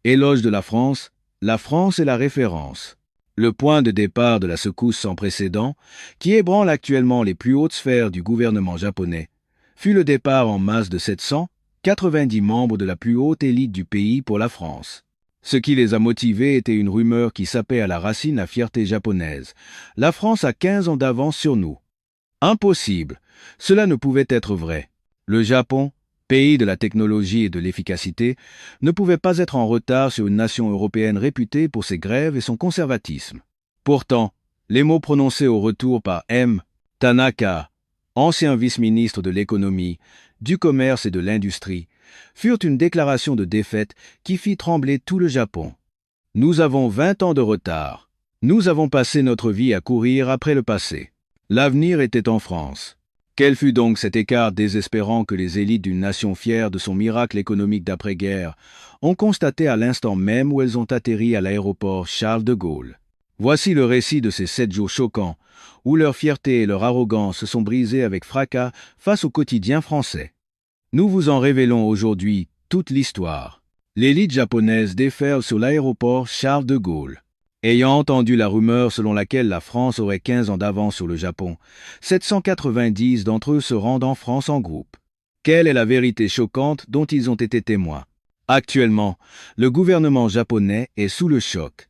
Éloge de la France est la référence. Le point de départ de la secousse sans précédent, qui ébranle actuellement les plus hautes sphères du gouvernement japonais, fut le départ en masse de 790 membres de la plus haute élite du pays pour la France. Ce qui les a motivés était une rumeur qui sapait à la racine la fierté japonaise. La France a 15 ans d'avance sur nous. Impossible. Cela ne pouvait être vrai. Le Japon, pays de la technologie et de l'efficacité, ne pouvait pas être en retard sur une nation européenne réputée pour ses grèves et son conservatisme. Pourtant, les mots prononcés au retour par M. Tanaka, ancien vice-ministre de l'économie, du commerce et de l'industrie, furent une déclaration de défaite qui fit trembler tout le Japon. Nous avons 20 ans de retard. Nous avons passé notre vie à courir après le passé. L'avenir était en France. Quel fut donc cet écart désespérant que les élites d'une nation fière de son miracle économique d'après-guerre ont constaté à l'instant même où elles ont atterri à l'aéroport Charles de Gaulle. Voici le récit de ces 7 jours choquants, où leur fierté et leur arrogance se sont brisées avec fracas face au quotidien français. Nous vous en révélons aujourd'hui toute l'histoire. L'élite japonaise déferle sur l'aéroport Charles de Gaulle. Ayant entendu la rumeur selon laquelle la France aurait 15 ans d'avance sur le Japon, 790 d'entre eux se rendent en France en groupe. Quelle est la vérité choquante dont ils ont été témoins? Actuellement, le gouvernement japonais est sous le choc.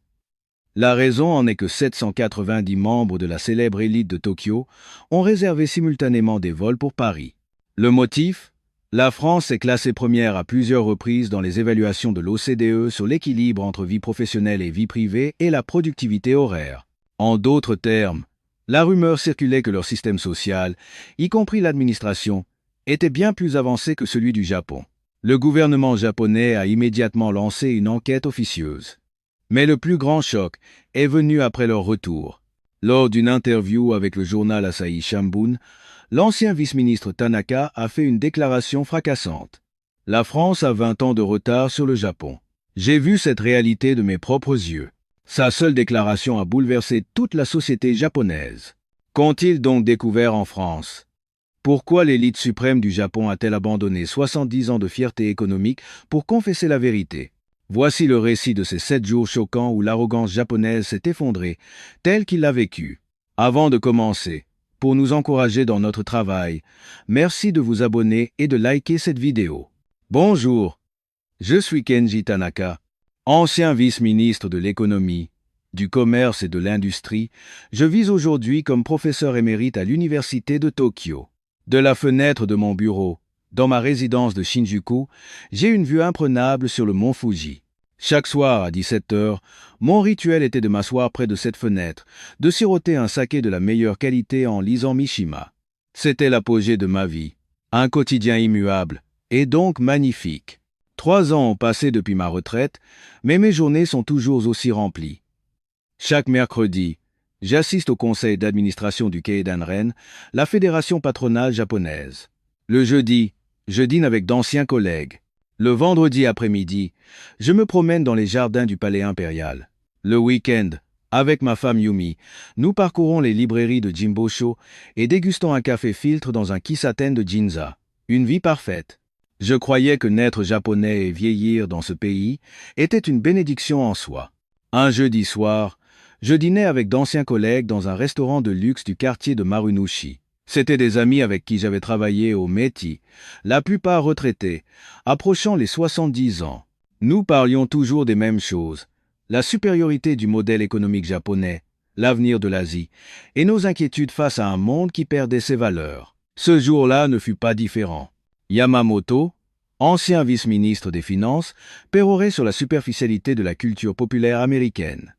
La raison en est que 790 membres de la célèbre élite de Tokyo ont réservé simultanément des vols pour Paris. Le motif? La France est classée première à plusieurs reprises dans les évaluations de l'OCDE sur l'équilibre entre vie professionnelle et vie privée et la productivité horaire. En d'autres termes, la rumeur circulait que leur système social, y compris l'administration, était bien plus avancé que celui du Japon. Le gouvernement japonais a immédiatement lancé une enquête officieuse. Mais le plus grand choc est venu après leur retour. Lors d'une interview avec le journal Asahi Shimbun, l'ancien vice-ministre Tanaka a fait une déclaration fracassante. La France a 20 ans de retard sur le Japon. J'ai vu cette réalité de mes propres yeux. Sa seule déclaration a bouleversé toute la société japonaise. Qu'ont-ils donc découvert en France? Pourquoi l'élite suprême du Japon a-t-elle abandonné 70 ans de fierté économique pour confesser la vérité? Voici le récit de ces 7 jours choquants où l'arrogance japonaise s'est effondrée, telle qu'il l'a vécue. Avant de commencer, pour nous encourager dans notre travail, merci de vous abonner et de liker cette vidéo. Bonjour, je suis Kenji Tanaka, ancien vice-ministre de l'économie, du commerce et de l'industrie. Je vis aujourd'hui comme professeur émérite à l'université de Tokyo. De la fenêtre de mon bureau, dans ma résidence de Shinjuku, j'ai une vue imprenable sur le mont Fuji. Chaque soir à 17 h, mon rituel était de m'asseoir près de cette fenêtre, de siroter un saké de la meilleure qualité en lisant Mishima. C'était l'apogée de ma vie, un quotidien immuable, et donc magnifique. 3 ans ont passé depuis ma retraite, mais mes journées sont toujours aussi remplies. Chaque mercredi, j'assiste au conseil d'administration du Keidanren, la fédération patronale japonaise. Le jeudi, je dîne avec d'anciens collègues. Le vendredi après-midi, je me promène dans les jardins du palais impérial. Le week-end, avec ma femme Yumi, nous parcourons les librairies de Jimbosho et dégustons un café filtre dans un kisaten de Ginza. Une vie parfaite. Je croyais que naître japonais et vieillir dans ce pays était une bénédiction en soi. Un jeudi soir, je dînais avec d'anciens collègues dans un restaurant de luxe du quartier de Marunouchi. C'étaient des amis avec qui j'avais travaillé au METI, la plupart retraités, approchant les 70 ans. Nous parlions toujours des mêmes choses, la supériorité du modèle économique japonais, l'avenir de l'Asie, et nos inquiétudes face à un monde qui perdait ses valeurs. Ce jour-là ne fut pas différent. Yamamoto, ancien vice-ministre des Finances, pérorait sur la superficialité de la culture populaire américaine.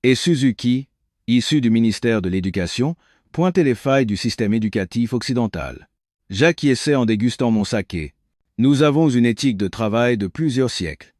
Et Suzuki, issu du ministère de l'Éducation, pointait les failles du système éducatif occidental. J'acquiesçais en dégustant mon saké. Nous avons une éthique de travail de plusieurs siècles.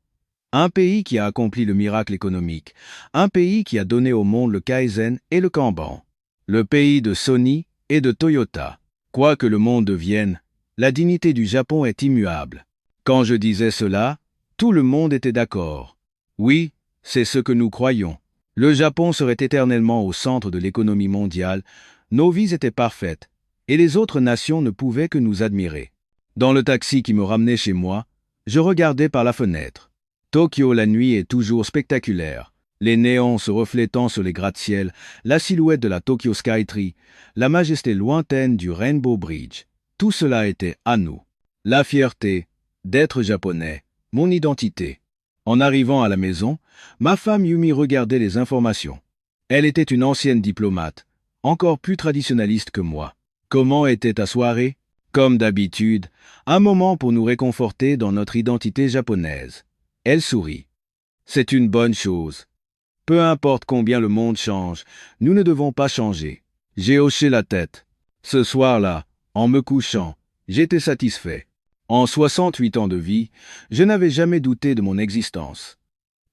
Un pays qui a accompli le miracle économique. Un pays qui a donné au monde le Kaizen et le Kanban. Le pays de Sony et de Toyota. Quoi que le monde devienne, la dignité du Japon est immuable. Quand je disais cela, tout le monde était d'accord. Oui, c'est ce que nous croyons. Le Japon serait éternellement au centre de l'économie mondiale. Nos vies étaient parfaites, et les autres nations ne pouvaient que nous admirer. Dans le taxi qui me ramenait chez moi, je regardais par la fenêtre. Tokyo la nuit est toujours spectaculaire. Les néons se reflétant sur les gratte-ciel, la silhouette de la Tokyo Skytree, la majesté lointaine du Rainbow Bridge. Tout cela était à nous. La fierté d'être japonais, mon identité. En arrivant à la maison, ma femme Yumi regardait les informations. Elle était une ancienne diplomate, encore plus traditionnaliste que moi. Comment était ta soirée? Comme d'habitude, un moment pour nous réconforter dans notre identité japonaise. Elle sourit. C'est une bonne chose. Peu importe combien le monde change, nous ne devons pas changer. J'ai hoché la tête. Ce soir-là, en me couchant, j'étais satisfait. En 68 ans de vie, je n'avais jamais douté de mon existence.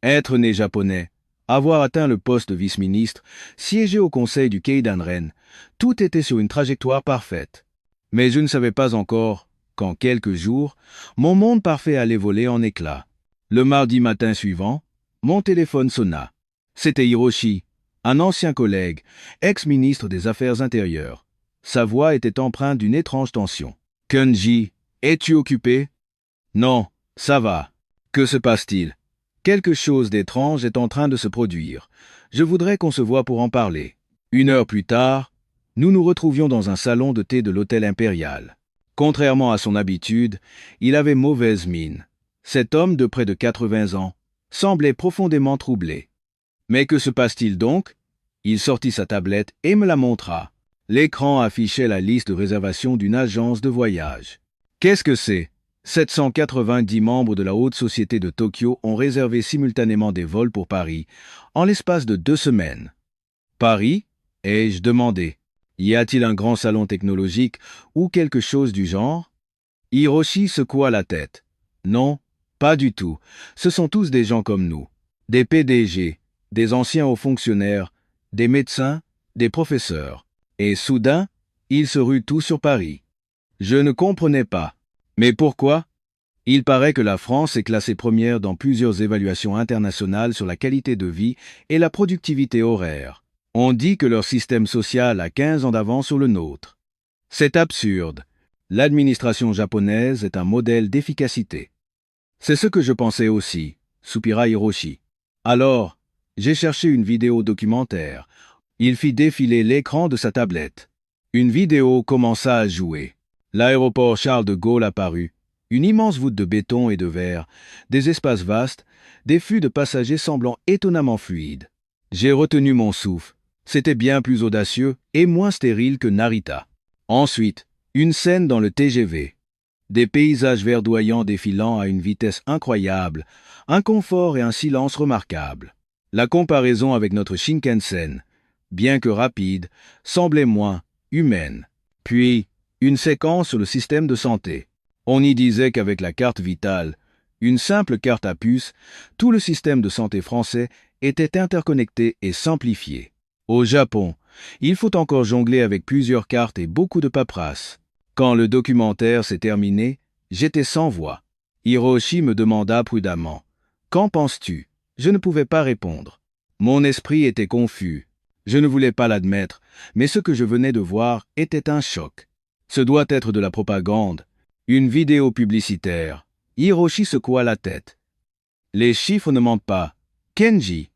Être né japonais, avoir atteint le poste de vice-ministre, siéger au conseil du Keidanren, tout était sur une trajectoire parfaite. Mais je ne savais pas encore qu'en quelques jours, mon monde parfait allait voler en éclats. Le mardi matin suivant, mon téléphone sonna. C'était Hiroshi, un ancien collègue, ex-ministre des Affaires intérieures. Sa voix était empreinte d'une étrange tension. « Kenji, es-tu occupé ?»« Non, ça va. Que se passe-t-il ?»« Quelque chose d'étrange est en train de se produire. Je voudrais qu'on se voie pour en parler. » 1 heure plus tard, nous nous retrouvions dans un salon de thé de l'hôtel impérial. Contrairement à son habitude, il avait mauvaise mine. Cet homme de près de 80 ans semblait profondément troublé. Mais que se passe-t-il donc? Il sortit sa tablette et me la montra. L'écran affichait la liste de réservation d'une agence de voyage. Qu'est-ce que c'est? 790 membres de la haute société de Tokyo ont réservé simultanément des vols pour Paris, en l'espace de 2 semaines. Paris? Ai-je demandé. Y a-t-il un grand salon technologique ou quelque chose du genre? Hiroshi secoua la tête. Non, pas du tout. Ce sont tous des gens comme nous. Des PDG, des anciens hauts fonctionnaires, des médecins, des professeurs. Et soudain, ils se ruent tous sur Paris. Je ne comprenais pas. Mais pourquoi? Il paraît que la France est classée première dans plusieurs évaluations internationales sur la qualité de vie et la productivité horaire. On dit que leur système social a 15 ans d'avance sur le nôtre. C'est absurde. L'administration japonaise est un modèle d'efficacité. C'est ce que je pensais aussi, soupira Hiroshi. Alors, j'ai cherché une vidéo documentaire. Il fit défiler l'écran de sa tablette. Une vidéo commença à jouer. L'aéroport Charles de Gaulle apparut. Une immense voûte de béton et de verre, des espaces vastes, des flux de passagers semblant étonnamment fluides. J'ai retenu mon souffle. C'était bien plus audacieux et moins stérile que Narita. Ensuite, une scène dans le TGV. Des paysages verdoyants défilant à une vitesse incroyable, un confort et un silence remarquables. La comparaison avec notre Shinkansen, bien que rapide, semblait moins humaine. Puis, une séquence sur le système de santé. On y disait qu'avec la carte vitale, une simple carte à puce, tout le système de santé français était interconnecté et simplifié. Au Japon, il faut encore jongler avec plusieurs cartes et beaucoup de paperasse. Quand le documentaire s'est terminé, j'étais sans voix. Hiroshi me demanda prudemment. « Qu'en penses-tu » Je ne pouvais pas répondre. Mon esprit était confus. Je ne voulais pas l'admettre, mais ce que je venais de voir était un choc. Ce doit être de la propagande. Une vidéo publicitaire. Hiroshi secoua la tête. Les chiffres ne mentent pas. Kenji.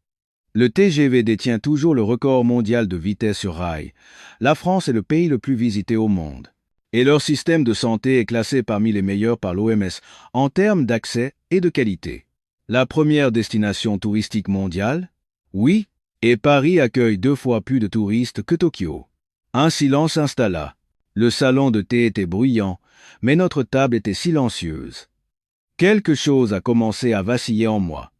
Le TGV détient toujours le record mondial de vitesse sur rail. La France est le pays le plus visité au monde. Et leur système de santé est classé parmi les meilleurs par l'OMS en termes d'accès et de qualité. La première destination touristique mondiale? Oui, et Paris accueille 2 fois plus de touristes que Tokyo. Un silence s'installa. Le salon de thé était bruyant, mais notre table était silencieuse. Quelque chose a commencé à vaciller en moi.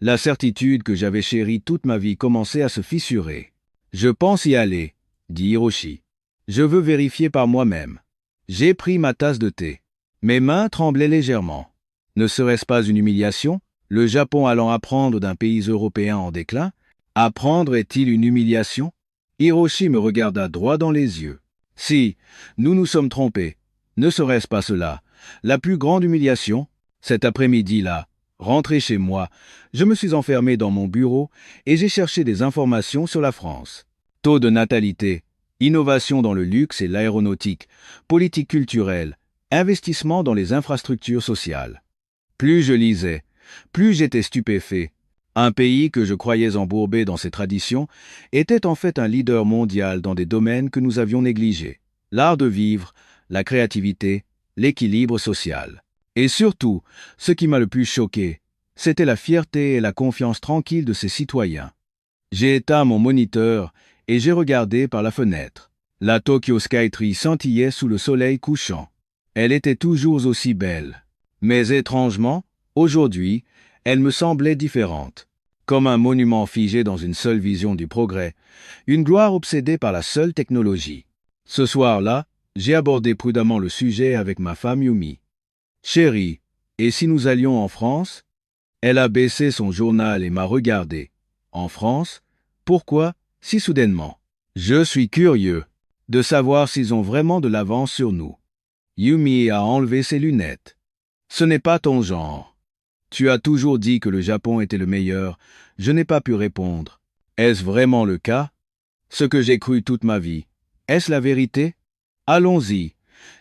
La certitude que j'avais chérie toute ma vie commençait à se fissurer. « Je pense y aller », dit Hiroshi. « Je veux vérifier par moi-même. » J'ai pris ma tasse de thé. Mes mains tremblaient légèrement. Ne serait-ce pas une humiliation, le Japon allant apprendre d'un pays européen en déclin? Apprendre est-il une humiliation? Hiroshi me regarda droit dans les yeux. Si, nous nous sommes trompés. Ne serait-ce pas cela? La plus grande humiliation? Cet après-midi-là, rentré chez moi, je me suis enfermé dans mon bureau et j'ai cherché des informations sur la France. Taux de natalité, innovation dans le luxe et l'aéronautique, politique culturelle, investissement dans les infrastructures sociales. Plus je lisais, plus j'étais stupéfait. Un pays que je croyais embourbé dans ses traditions était en fait un leader mondial dans des domaines que nous avions négligés. L'art de vivre, la créativité, l'équilibre social. Et surtout, ce qui m'a le plus choqué, c'était la fierté et la confiance tranquille de ses citoyens. J'ai éteint mon moniteur et j'ai regardé par la fenêtre. La Tokyo Skytree scintillait sous le soleil couchant. Elle était toujours aussi belle. Mais étrangement, aujourd'hui, elle me semblait différente. Comme un monument figé dans une seule vision du progrès, une gloire obsédée par la seule technologie. Ce soir-là, j'ai abordé prudemment le sujet avec ma femme Yumi. Chérie, et si nous allions en France? Elle a baissé son journal et m'a regardé. En France? Pourquoi, si soudainement? Je suis curieux de savoir s'ils ont vraiment de l'avance sur nous. Yumi a enlevé ses lunettes. Ce n'est pas ton genre. Tu as toujours dit que le Japon était le meilleur. Je n'ai pas pu répondre. Est-ce vraiment le cas? Ce que j'ai cru toute ma vie. Est-ce la vérité? Allons-y,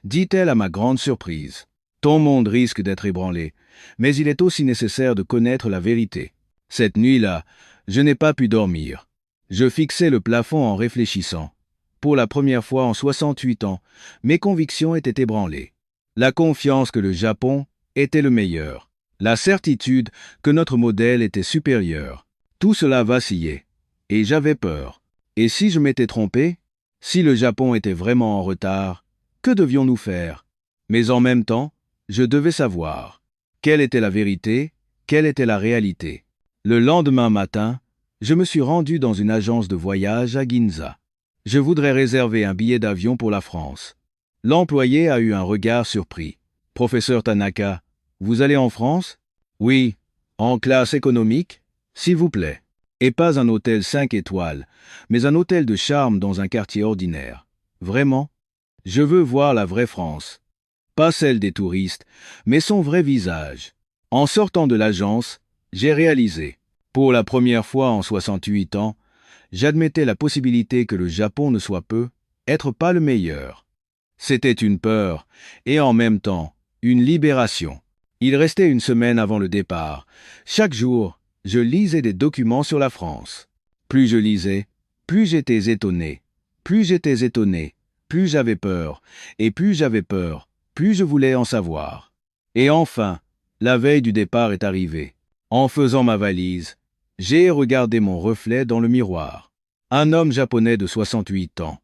dit-elle à ma grande surprise. Ton monde risque d'être ébranlé, mais il est aussi nécessaire de connaître la vérité. Cette nuit-là, je n'ai pas pu dormir. Je fixais le plafond en réfléchissant. Pour la première fois en 68 ans, mes convictions étaient ébranlées. La confiance que le Japon était le meilleur. La certitude que notre modèle était supérieur. Tout cela vacillait. Et j'avais peur. Et si je m'étais trompé? Si le Japon était vraiment en retard, que devions-nous faire? Mais en même temps, je devais savoir. Quelle était la vérité? Quelle était la réalité? Le lendemain matin, je me suis rendu dans une agence de voyage à Ginza. Je voudrais réserver un billet d'avion pour la France. L'employé a eu un regard surpris. Professeur Tanaka, vous allez en France? Oui. En classe économique? S'il vous plaît. Et pas un hôtel 5 étoiles, mais un hôtel de charme dans un quartier ordinaire. Vraiment? Je veux voir la vraie France. Pas celle des touristes, mais son vrai visage. En sortant de l'agence, j'ai réalisé. Pour la première fois en 68 ans, j'admettais la possibilité que le Japon ne soit être pas le meilleur. C'était une peur, et en même temps, une libération. Il restait une semaine avant le départ. Chaque jour, je lisais des documents sur la France. Plus je lisais, plus j'étais étonné. Plus j'étais étonné, plus j'avais peur. Et plus j'avais peur, plus je voulais en savoir. Et enfin, la veille du départ est arrivée. En faisant ma valise, j'ai regardé mon reflet dans le miroir. Un homme japonais de 68 ans.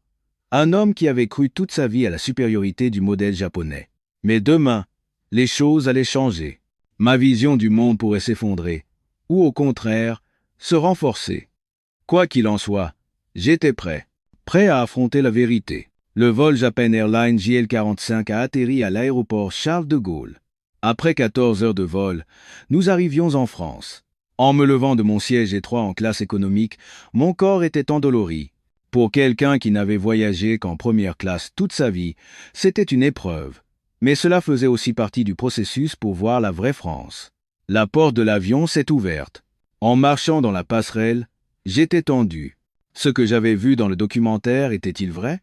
Un homme qui avait cru toute sa vie à la supériorité du modèle japonais. Mais demain, les choses allaient changer. Ma vision du monde pourrait s'effondrer, ou au contraire, se renforcer. Quoi qu'il en soit, j'étais prêt à affronter la vérité. Le vol Japan Airlines JL45 a atterri à l'aéroport Charles de Gaulle. Après 14 heures de vol, nous arrivions en France. En me levant de mon siège étroit en classe économique, mon corps était endolori. Pour quelqu'un qui n'avait voyagé qu'en première classe toute sa vie, c'était une épreuve. Mais cela faisait aussi partie du processus pour voir la vraie France. La porte de l'avion s'est ouverte. En marchant dans la passerelle, j'étais tendu. Ce que j'avais vu dans le documentaire était-il vrai?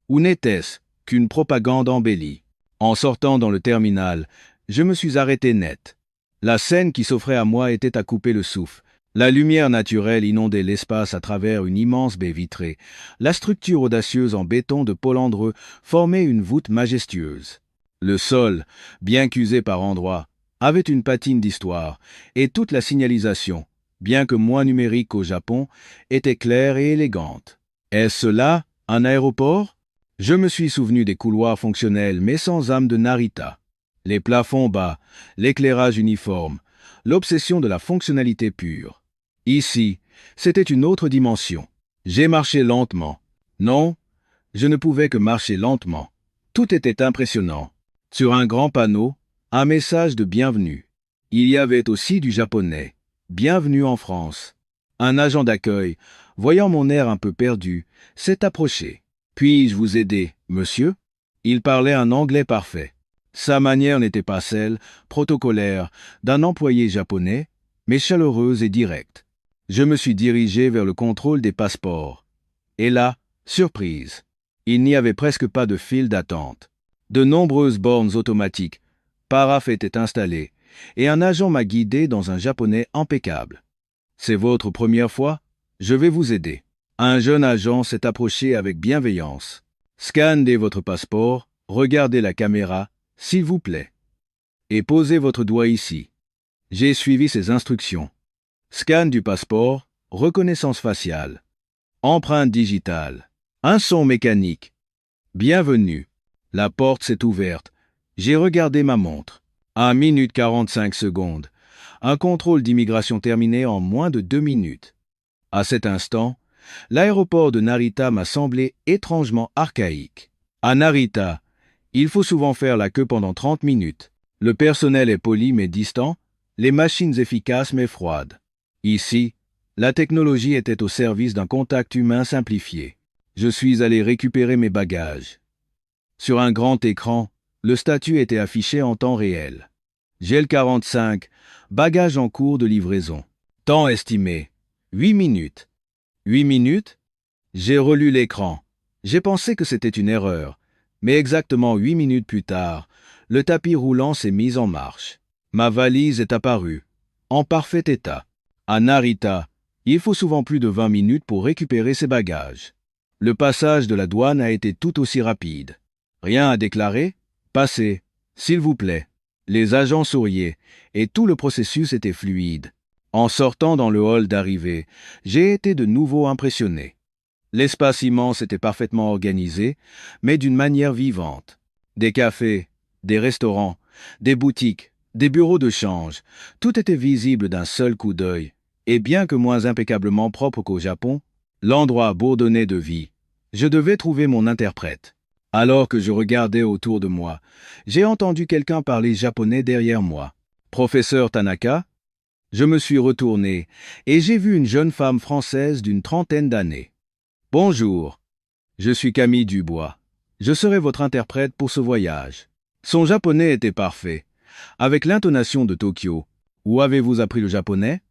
Ou n'était-ce qu'une propagande embellie? En sortant dans le terminal, je me suis arrêté net. La scène qui s'offrait à moi était à couper le souffle. La lumière naturelle inondait l'espace à travers une immense baie vitrée. La structure audacieuse en béton de Polandreux formait une voûte majestueuse. Le sol, bien qu'usé par endroits, avait une patine d'histoire, et toute la signalisation, bien que moins numérique qu'au Japon, était claire et élégante. Est-ce là un aéroport? Je me suis souvenu des couloirs fonctionnels mais sans âme de Narita. Les plafonds bas, l'éclairage uniforme, l'obsession de la fonctionnalité pure. Ici, c'était une autre dimension. J'ai marché lentement. Non, je ne pouvais que marcher lentement. Tout était impressionnant. Sur un grand panneau, un message de bienvenue. Il y avait aussi du japonais. Bienvenue en France. Un agent d'accueil, voyant mon air un peu perdu, s'est approché. Puis-je vous aider, monsieur? Il parlait un anglais parfait. Sa manière n'était pas celle, protocolaire, d'un employé japonais, mais chaleureuse et directe. Je me suis dirigé vers le contrôle des passeports. Et là, surprise, il n'y avait presque pas de file d'attente. De nombreuses bornes automatiques, paraphes étaient installées, et un agent m'a guidé dans un japonais impeccable. C'est votre première fois? Je vais vous aider. Un jeune agent s'est approché avec bienveillance. Scannez votre passeport, regardez la caméra, s'il vous plaît. Et posez votre doigt ici. J'ai suivi ses instructions. Scan du passeport, reconnaissance faciale, empreinte digitale, un son mécanique. Bienvenue. La porte s'est ouverte. J'ai regardé ma montre. 1 minute 45 secondes. Un contrôle d'immigration terminé en moins de 2 minutes. À cet instant, l'aéroport de Narita m'a semblé étrangement archaïque. À Narita, il faut souvent faire la queue pendant 30 minutes. Le personnel est poli mais distant, les machines efficaces mais froides. Ici, la technologie était au service d'un contact humain simplifié. Je suis allé récupérer mes bagages. Sur un grand écran, le statut était affiché en temps réel. GEL 45, bagages en cours de livraison. Temps estimé, 8 minutes. 8 minutes? J'ai relu l'écran. J'ai pensé que c'était une erreur. Mais exactement 8 minutes plus tard, le tapis roulant s'est mis en marche. Ma valise est apparue, en parfait état. À Narita, il faut souvent plus de 20 minutes pour récupérer ses bagages. Le passage de la douane a été tout aussi rapide. Rien à déclarer? Passez, s'il vous plaît. Les agents souriaient, et tout le processus était fluide. En sortant dans le hall d'arrivée, j'ai été de nouveau impressionné. L'espace immense était parfaitement organisé, mais d'une manière vivante. Des cafés, des restaurants, des boutiques, des bureaux de change, tout était visible d'un seul coup d'œil. Et bien que moins impeccablement propre qu'au Japon, l'endroit bourdonnait de vie. Je devais trouver mon interprète. Alors que je regardais autour de moi, j'ai entendu quelqu'un parler japonais derrière moi. Professeur Tanaka? Je me suis retourné et j'ai vu une jeune femme française d'une trentaine d'années. Bonjour, je suis Camille Dubois. Je serai votre interprète pour ce voyage. Son japonais était parfait, avec l'intonation de Tokyo. Où avez-vous appris le japonais?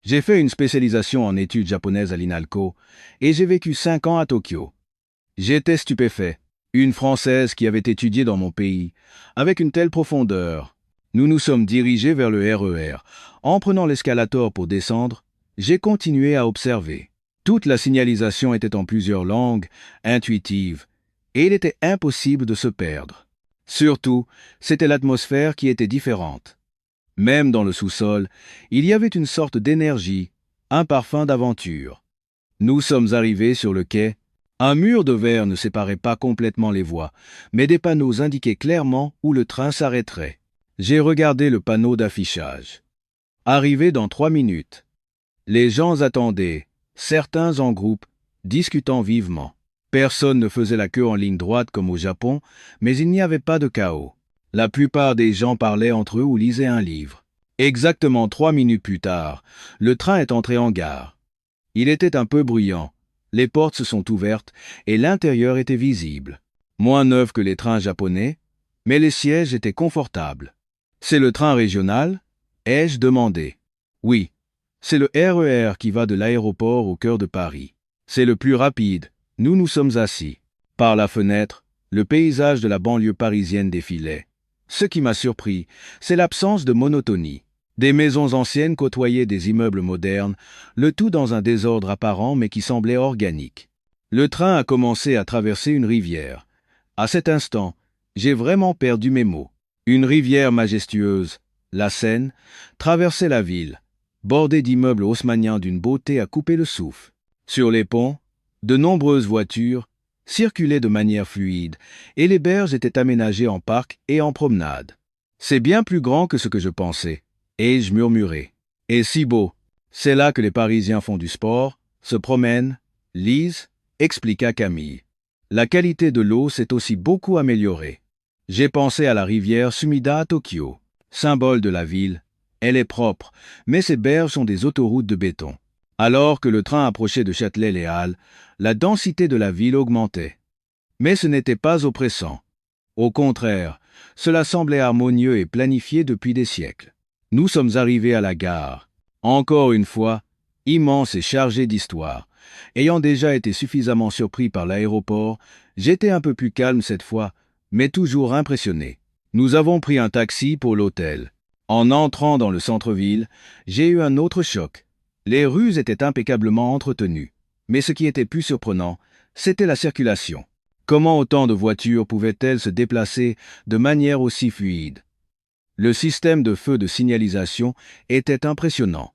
J'ai fait une spécialisation en études japonaises à l'INALCO et j'ai vécu 5 ans à Tokyo. J'étais stupéfait. Une Française qui avait étudié dans mon pays, avec une telle profondeur. Nous nous sommes dirigés vers le RER. En prenant l'escalator pour descendre, j'ai continué à observer. Toute la signalisation était en plusieurs langues, intuitive, et il était impossible de se perdre. Surtout, c'était l'atmosphère qui était différente. Même dans le sous-sol, il y avait une sorte d'énergie, un parfum d'aventure. Nous sommes arrivés sur le quai. Un mur de verre ne séparait pas complètement les voies, mais des panneaux indiquaient clairement où le train s'arrêterait. J'ai regardé le panneau d'affichage. Arrivé dans 3 minutes. Les gens attendaient, certains en groupe, discutant vivement. Personne ne faisait la queue en ligne droite comme au Japon, mais il n'y avait pas de chaos. La plupart des gens parlaient entre eux ou lisaient un livre. Exactement 3 minutes plus tard, le train est entré en gare. Il était un peu bruyant. Les portes se sont ouvertes et l'intérieur était visible. Moins neuf que les trains japonais, mais les sièges étaient confortables. C'est le train régional? Ai-je demandé. Oui, c'est le RER qui va de l'aéroport au cœur de Paris. C'est le plus rapide. Nous sommes assis. Par la fenêtre, le paysage de la banlieue parisienne défilait. Ce qui m'a surpris, c'est l'absence de monotonie. Des maisons anciennes côtoyaient des immeubles modernes, le tout dans un désordre apparent mais qui semblait organique. Le train a commencé à traverser une rivière. À cet instant, j'ai vraiment perdu mes mots. Une rivière majestueuse, la Seine, traversait la ville, bordée d'immeubles haussmanniens d'une beauté à couper le souffle. Sur les ponts, de nombreuses voitures circulaient de manière fluide et les berges étaient aménagées en parcs et en promenades. C'est bien plus grand que ce que je pensais. Ai-je murmuré. Et si beau. C'est là que les Parisiens font du sport, se promènent, lisent, expliqua Camille. La qualité de l'eau s'est aussi beaucoup améliorée. J'ai pensé à la rivière Sumida à Tokyo, symbole de la ville. Elle est propre, mais ses berges sont des autoroutes de béton. Alors que le train approchait de Châtelet-Les Halles, la densité de la ville augmentait. Mais ce n'était pas oppressant. Au contraire, cela semblait harmonieux et planifié depuis des siècles. Nous sommes arrivés à la gare. Encore une fois, immense et chargée d'histoire. Ayant déjà été suffisamment surpris par l'aéroport, j'étais un peu plus calme cette fois, mais toujours impressionné. Nous avons pris un taxi pour l'hôtel. En entrant dans le centre-ville, j'ai eu un autre choc. Les rues étaient impeccablement entretenues. Mais ce qui était plus surprenant, c'était la circulation. Comment autant de voitures pouvaient-elles se déplacer de manière aussi fluide? Le système de feux de signalisation était impressionnant,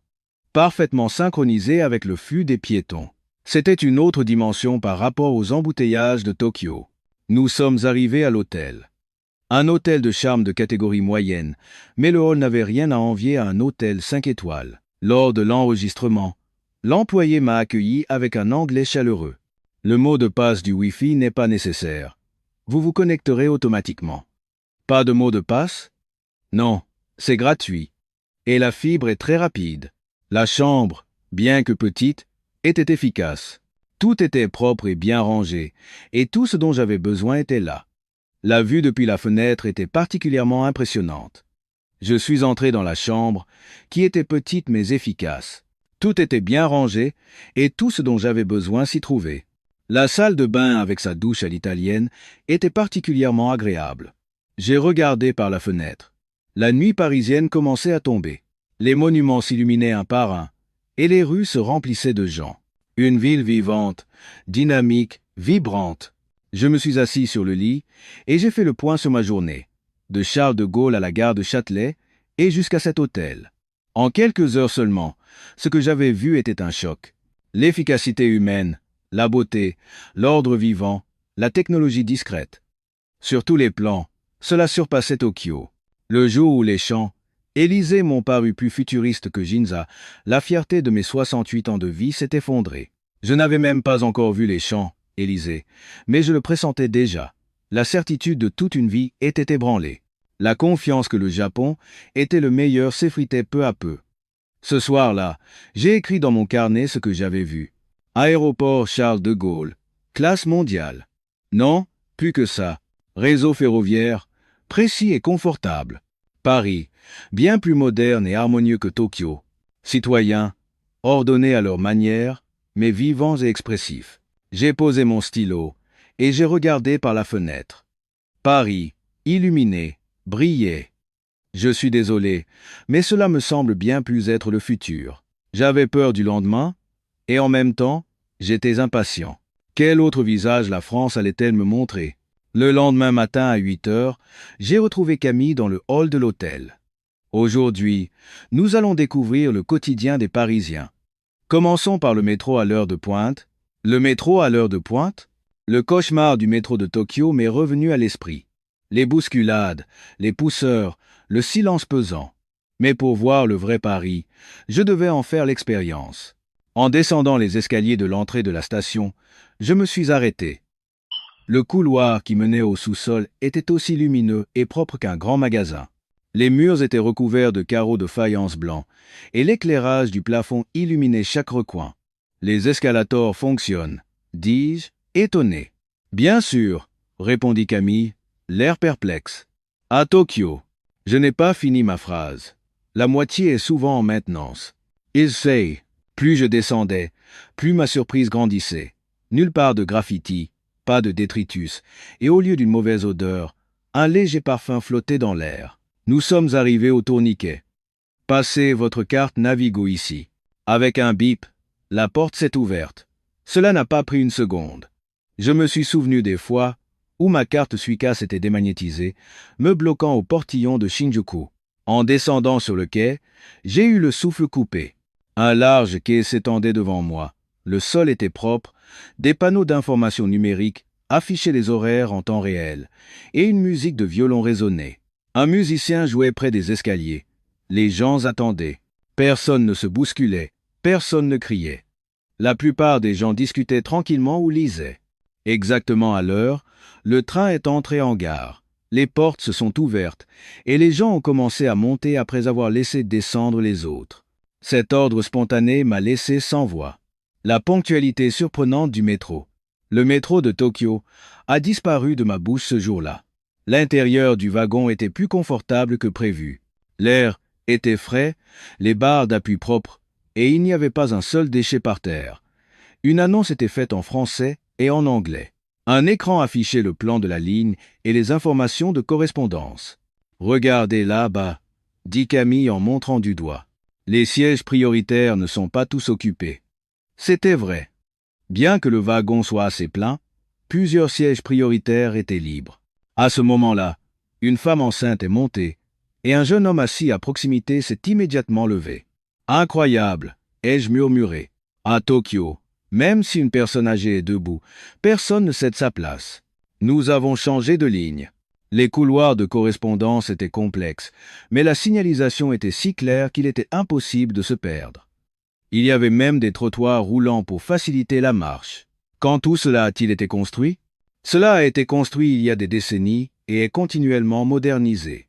parfaitement synchronisé avec le flux des piétons. C'était une autre dimension par rapport aux embouteillages de Tokyo. Nous sommes arrivés à l'hôtel. Un hôtel de charme de catégorie moyenne, mais le hall n'avait rien à envier à un hôtel 5 étoiles. Lors de l'enregistrement, l'employé m'a accueilli avec un anglais chaleureux. Le mot de passe du Wi-Fi n'est pas nécessaire. Vous vous connecterez automatiquement. Pas de mot de passe? Non, c'est gratuit. Et la fibre est très rapide. La chambre, bien que petite, était efficace. Tout était propre et bien rangé, et tout ce dont j'avais besoin était là. La vue depuis la fenêtre était particulièrement impressionnante. Je suis entré dans la chambre, qui était petite mais efficace. Tout était bien rangé, et tout ce dont j'avais besoin s'y trouvait. La salle de bain avec sa douche à l'italienne était particulièrement agréable. J'ai regardé par la fenêtre. La nuit parisienne commençait à tomber. Les monuments s'illuminaient un par un, et les rues se remplissaient de gens. Une ville vivante, dynamique, vibrante. Je me suis assis sur le lit, et j'ai fait le point sur ma journée, de Charles de Gaulle à la gare de Châtelet, et jusqu'à cet hôtel. En quelques heures seulement, ce que j'avais vu était un choc. L'efficacité humaine, la beauté, l'ordre vivant, la technologie discrète. Sur tous les plans, cela surpassait Tokyo. Le jour où les champs, Élysées m'ont paru plus futuristes que Ginza, la fierté de mes 68 ans de vie s'est effondrée. Je n'avais même pas encore vu les champs, Élysées, mais je le pressentais déjà. La certitude de toute une vie était ébranlée. La confiance que le Japon était le meilleur s'effritait peu à peu. Ce soir-là, j'ai écrit dans mon carnet ce que j'avais vu. Aéroport Charles de Gaulle, classe mondiale. Non, plus que ça. Réseau ferroviaire, précis et confortable. Paris, bien plus moderne et harmonieux que Tokyo. Citoyens, ordonnés à leur manière, mais vivants et expressifs. J'ai posé mon stylo, et j'ai regardé par la fenêtre. Paris, illuminé, brillait. Je suis désolé, mais cela me semble bien plus être le futur. J'avais peur du lendemain, et en même temps, j'étais impatient. Quel autre visage la France allait-elle me montrer? Le lendemain matin à 8 heures, j'ai retrouvé Camille dans le hall de l'hôtel. Aujourd'hui, nous allons découvrir le quotidien des Parisiens. Commençons par le métro à l'heure de pointe. Le métro à l'heure de pointe? Le cauchemar du métro de Tokyo m'est revenu à l'esprit. Les bousculades, les pousseurs, le silence pesant. Mais pour voir le vrai Paris, je devais en faire l'expérience. En descendant les escaliers de l'entrée de la station, je me suis arrêté. Le couloir qui menait au sous-sol était aussi lumineux et propre qu'un grand magasin. Les murs étaient recouverts de carreaux de faïence blanc, et l'éclairage du plafond illuminait chaque recoin. Les escalators fonctionnent, dis-je, étonné. Bien sûr, répondit Camille, l'air perplexe. À Tokyo. Je n'ai pas fini ma phrase. La moitié est souvent en maintenance. Il sait, plus je descendais, plus ma surprise grandissait. Nulle part de graffiti, pas de détritus, et au lieu d'une mauvaise odeur, un léger parfum flottait dans l'air. Nous sommes arrivés au tourniquet. Passez votre carte Navigo ici. Avec un bip, la porte s'est ouverte. Cela n'a pas pris une seconde. Je me suis souvenu des fois où ma carte Suica s'était démagnétisée, me bloquant au portillon de Shinjuku. En descendant sur le quai, j'ai eu le souffle coupé. Un large quai s'étendait devant moi. Le sol était propre, des panneaux d'information numérique affichaient les horaires en temps réel, et une musique de violon résonnait. Un musicien jouait près des escaliers. Les gens attendaient. Personne ne se bousculait, personne ne criait. La plupart des gens discutaient tranquillement ou lisaient. Exactement à l'heure, le train est entré en gare. Les portes se sont ouvertes, et les gens ont commencé à monter après avoir laissé descendre les autres. Cet ordre spontané m'a laissé sans voix. La ponctualité surprenante du métro. Le métro de Tokyo a disparu de ma bouche ce jour-là. L'intérieur du wagon était plus confortable que prévu. L'air était frais, les barres d'appui propres, et il n'y avait pas un seul déchet par terre. Une annonce était faite en français et en anglais. Un écran affichait le plan de la ligne et les informations de correspondance. Regardez là-bas, dit Camille en montrant du doigt. Les sièges prioritaires ne sont pas tous occupés. C'était vrai. Bien que le wagon soit assez plein, plusieurs sièges prioritaires étaient libres. À ce moment-là, une femme enceinte est montée, et un jeune homme assis à proximité s'est immédiatement levé. Incroyable, ai-je murmuré. À Tokyo, même si une personne âgée est debout, personne ne cède sa place. Nous avons changé de ligne. Les couloirs de correspondance étaient complexes, mais la signalisation était si claire qu'il était impossible de se perdre. Il y avait même des trottoirs roulants pour faciliter la marche. Quand tout cela a-t-il été construit? Cela a été construit il y a des décennies et est continuellement modernisé.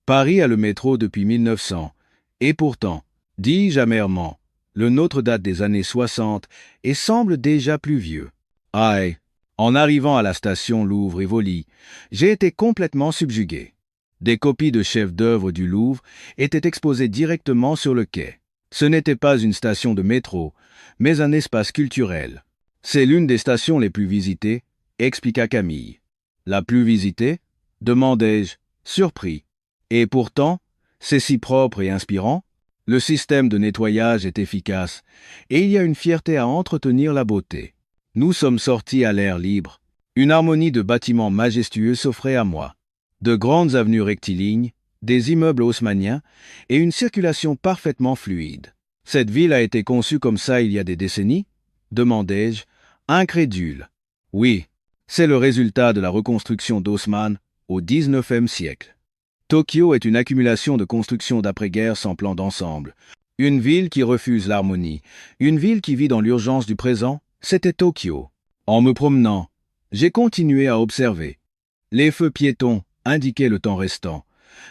Paris a le métro depuis 1900, et pourtant, dis-je amèrement, le nôtre date des années 60 et semble déjà plus vieux. Aïe! En arrivant à la station Louvre-Rivoli, j'ai été complètement subjugué. Des copies de chefs-d'œuvre du Louvre étaient exposées directement sur le quai. Ce n'était pas une station de métro, mais un espace culturel. C'est l'une des stations les plus visitées, expliqua Camille. La plus visitée? Demandai-je, surpris. Et pourtant, c'est si propre et inspirant. Le système de nettoyage est efficace, et il y a une fierté à entretenir la beauté. Nous sommes sortis à l'air libre. Une harmonie de bâtiments majestueux s'offrait à moi. De grandes avenues rectilignes, des immeubles haussmanniens et une circulation parfaitement fluide. Cette ville a été conçue comme ça il y a des décennies? Demandai-je, incrédule. Oui, c'est le résultat de la reconstruction d'Haussmann au XIXe siècle. Tokyo est une accumulation de constructions d'après-guerre sans plan d'ensemble. Une ville qui refuse l'harmonie, une ville qui vit dans l'urgence du présent, c'était Tokyo. En me promenant, j'ai continué à observer. Les feux piétons indiquaient le temps restant.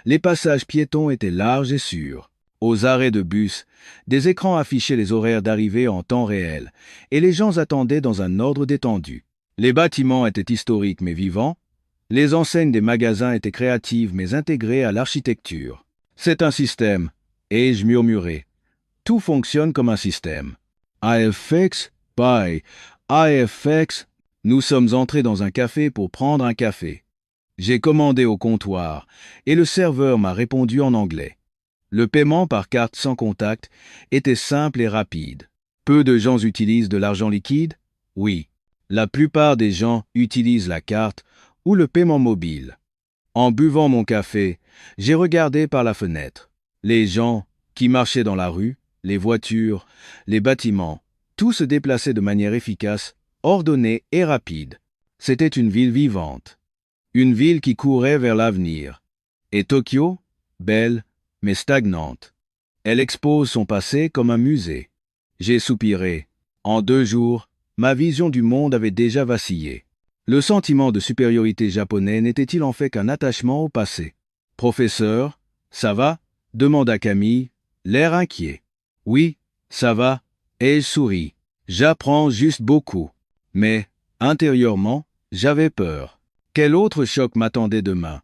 Les passages piétons étaient larges et sûrs. Aux arrêts de bus, des écrans affichaient les horaires d'arrivée en temps réel, et les gens attendaient dans un ordre détendu. Les bâtiments étaient historiques mais vivants. Les enseignes des magasins étaient créatives mais intégrées à l'architecture. C'est un système, ai-je murmuré. Tout fonctionne comme un système. IFX, by IFX, nous sommes entrés dans un café pour prendre un café. J'ai commandé au comptoir et le serveur m'a répondu en anglais. Le paiement par carte sans contact était simple et rapide. Peu de gens utilisent de l'argent liquide? Oui. La plupart des gens utilisent la carte ou le paiement mobile. En buvant mon café, j'ai regardé par la fenêtre. Les gens qui marchaient dans la rue, les voitures, les bâtiments, tout se déplaçait de manière efficace, ordonnée et rapide. C'était une ville vivante. Une ville qui courait vers l'avenir. Et Tokyo, belle, mais stagnante. Elle expose son passé comme un musée. J'ai soupiré. En 2 jours, ma vision du monde avait déjà vacillé. Le sentiment de supériorité japonais n'était-il en fait qu'un attachement au passé? Professeur, ça va? Demanda Camille, l'air inquiet. Oui, ça va, ai-je souri. J'apprends juste beaucoup. Mais, intérieurement, j'avais peur. Quel autre choc m'attendait demain?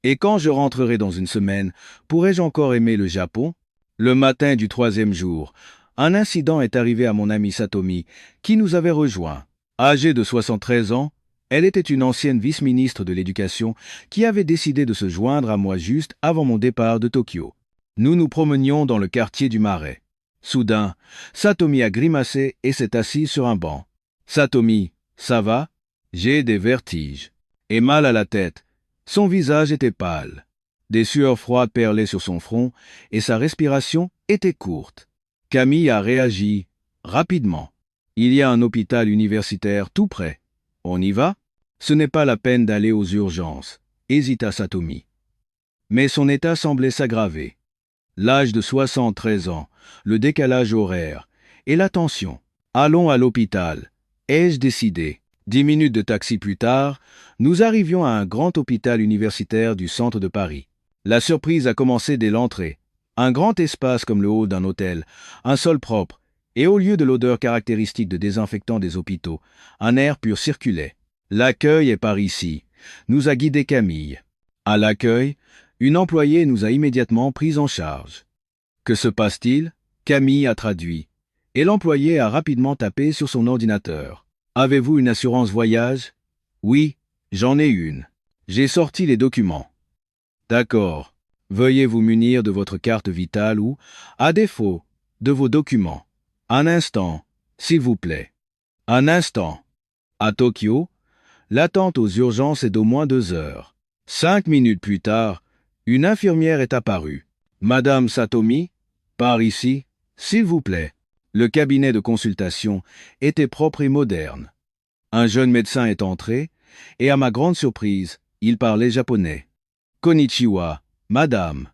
Et quand je rentrerai dans une semaine, pourrais-je encore aimer le Japon? Le matin du 3e jour, un incident est arrivé à mon amie Satomi, qui nous avait rejoints. Âgée de 73 ans, elle était une ancienne vice-ministre de l'Éducation qui avait décidé de se joindre à moi juste avant mon départ de Tokyo. Nous nous promenions dans le quartier du Marais. Soudain, Satomi a grimacé et s'est assise sur un banc. Satomi, ça va? J'ai des vertiges. Et mal à la tête. Son visage était pâle. Des sueurs froides perlaient sur son front et sa respiration était courte. Camille a réagi rapidement. Il y a un hôpital universitaire tout près. On y va? Ce n'est pas la peine d'aller aux urgences, hésita Satomi. Mais son état semblait s'aggraver. L'âge de 73 ans, le décalage horaire et la tension. Allons à l'hôpital, ai-je décidé. 10 minutes de taxi plus tard, nous arrivions à un grand hôpital universitaire du centre de Paris. La surprise a commencé dès l'entrée. Un grand espace comme le hall d'un hôtel, un sol propre, et au lieu de l'odeur caractéristique de désinfectant des hôpitaux, un air pur circulait. L'accueil est par ici, nous a guidé Camille. À l'accueil, une employée nous a immédiatement pris en charge. Que se passe-t-il? Camille a traduit, et l'employé a rapidement tapé sur son ordinateur. Avez-vous une assurance voyage? Oui, j'en ai une. J'ai sorti les documents. D'accord. Veuillez vous munir de votre carte vitale ou, à défaut, de vos documents. Un instant, s'il vous plaît. Un instant. À Tokyo, l'attente aux urgences est d'au moins 2 heures. 5 minutes plus tard, une infirmière est apparue. Madame Satomi, par ici, s'il vous plaît. Le cabinet de consultation était propre et moderne. Un jeune médecin est entré, et à ma grande surprise, il parlait japonais. Konnichiwa, madame.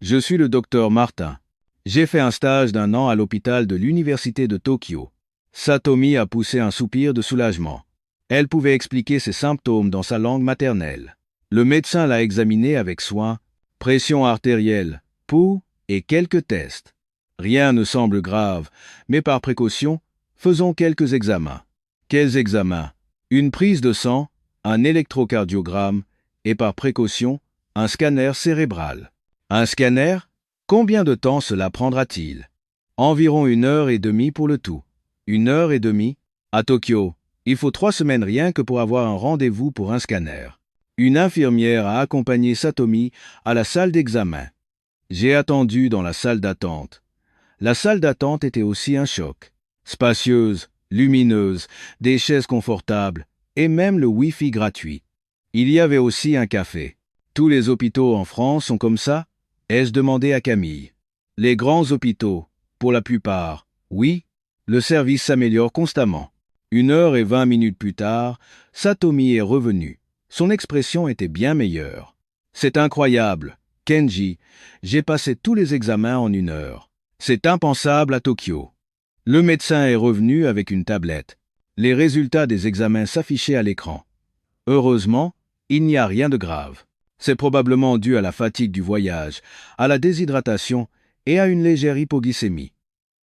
Je suis le docteur Martin. J'ai fait un stage d'1 an à l'hôpital de l'université de Tokyo. Satomi a poussé un soupir de soulagement. Elle pouvait expliquer ses symptômes dans sa langue maternelle. Le médecin l'a examinée avec soin, pression artérielle, pouls et quelques tests. Rien ne semble grave, mais par précaution, faisons quelques examens. Quels examens? Une prise de sang, un électrocardiogramme et par précaution, un scanner cérébral. Un scanner? Combien de temps cela prendra-t-il? Environ 1h30 pour le tout. 1h30? À Tokyo, il faut 3 semaines rien que pour avoir un rendez-vous pour un scanner. Une infirmière a accompagné Satomi à la salle d'examen. J'ai attendu dans la salle d'attente. La salle d'attente était aussi un choc. Spacieuse, lumineuse, des chaises confortables et même le Wi-Fi gratuit. Il y avait aussi un café. Tous les hôpitaux en France sont comme ça? Ai-je demandé à Camille. Les grands hôpitaux, pour la plupart, oui, le service s'améliore constamment. 1h20 plus tard, Satomi est revenu. Son expression était bien meilleure. C'est incroyable, Kenji, j'ai passé tous les examens en 1 heure. C'est impensable à Tokyo. Le médecin est revenu avec une tablette. Les résultats des examens s'affichaient à l'écran. Heureusement, il n'y a rien de grave. C'est probablement dû à la fatigue du voyage, à la déshydratation et à une légère hypoglycémie.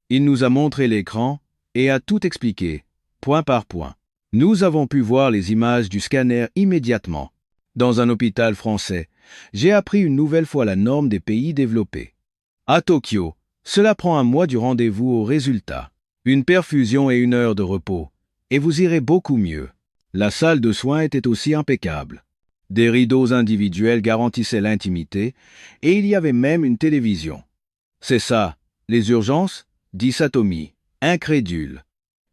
Il nous a montré l'écran et a tout expliqué, point par point. Nous avons pu voir les images du scanner immédiatement. Dans un hôpital français, j'ai appris une nouvelle fois la norme des pays développés. À Tokyo, cela prend 1 mois du rendez-vous au résultat. Une perfusion et 1 heure de repos, et vous irez beaucoup mieux. La salle de soins était aussi impeccable. Des rideaux individuels garantissaient l'intimité, et il y avait même une télévision. C'est ça, les urgences? Dit Satomi, incrédule.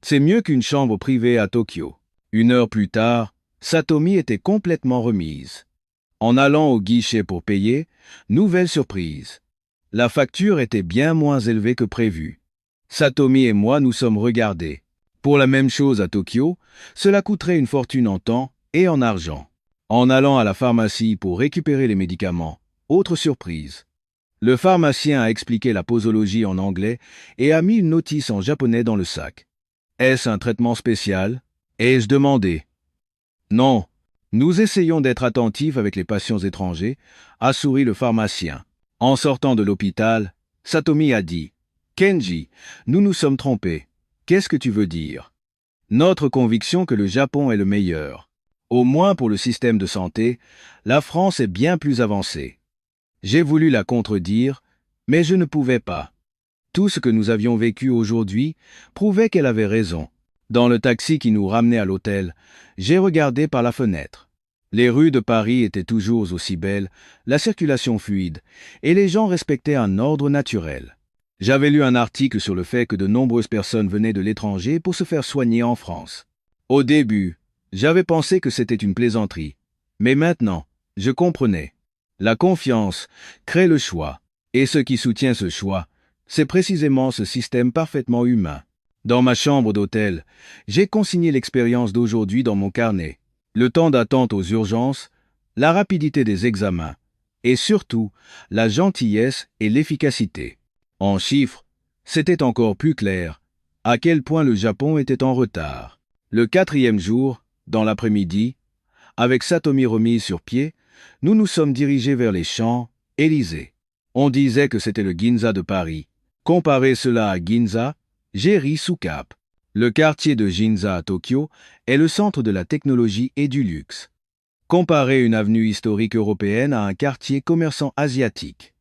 C'est mieux qu'une chambre privée à Tokyo. 1 heure plus tard, Satomi était complètement remise. En allant au guichet pour payer, nouvelle surprise. La facture était bien moins élevée que prévu. Satomi et moi nous sommes regardés. Pour la même chose à Tokyo, cela coûterait une fortune en temps et en argent. En allant à la pharmacie pour récupérer les médicaments, autre surprise. Le pharmacien a expliqué la posologie en anglais et a mis une notice en japonais dans le sac. Est-ce un traitement spécial? Ai-je demandé. Non, nous essayons d'être attentifs avec les patients étrangers, a souri le pharmacien. En sortant de l'hôpital, Satomi a dit « Kenji, nous nous sommes trompés. Qu'est-ce que tu veux dire ?» Notre conviction que le Japon est le meilleur. Au moins pour le système de santé, la France est bien plus avancée. J'ai voulu la contredire, mais je ne pouvais pas. Tout ce que nous avions vécu aujourd'hui prouvait qu'elle avait raison. Dans le taxi qui nous ramenait à l'hôtel, j'ai regardé par la fenêtre. Les rues de Paris étaient toujours aussi belles, la circulation fluide, et les gens respectaient un ordre naturel. J'avais lu un article sur le fait que de nombreuses personnes venaient de l'étranger pour se faire soigner en France. Au début, j'avais pensé que c'était une plaisanterie, mais maintenant, je comprenais. La confiance crée le choix, et ce qui soutient ce choix, c'est précisément ce système parfaitement humain. Dans ma chambre d'hôtel, j'ai consigné l'expérience d'aujourd'hui dans mon carnet. Le temps d'attente aux urgences, la rapidité des examens, et surtout, la gentillesse et l'efficacité. En chiffres, c'était encore plus clair à quel point le Japon était en retard. Le 4e jour, dans l'après-midi, avec Satomi remise sur pied, nous nous sommes dirigés vers les Champs-Élysées. On disait que c'était le Ginza de Paris. Comparer cela à Ginza, j'ai ri sous cape. Le quartier de Ginza à Tokyo est le centre de la technologie et du luxe. Comparer une avenue historique européenne à un quartier commerçant asiatique.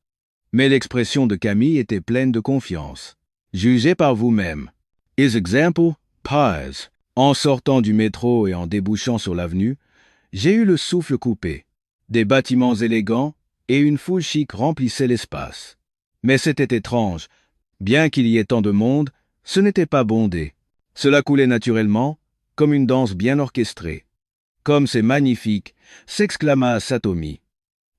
Mais l'expression de Camille était pleine de confiance. Jugez par vous-même. His example, pause. En sortant du métro et en débouchant sur l'avenue, j'ai eu le souffle coupé. Des bâtiments élégants, et une foule chic remplissait l'espace. Mais c'était étrange. Bien qu'il y ait tant de monde, ce n'était pas bondé. Cela coulait naturellement, comme une danse bien orchestrée. « Comme c'est magnifique !» s'exclama Satomi.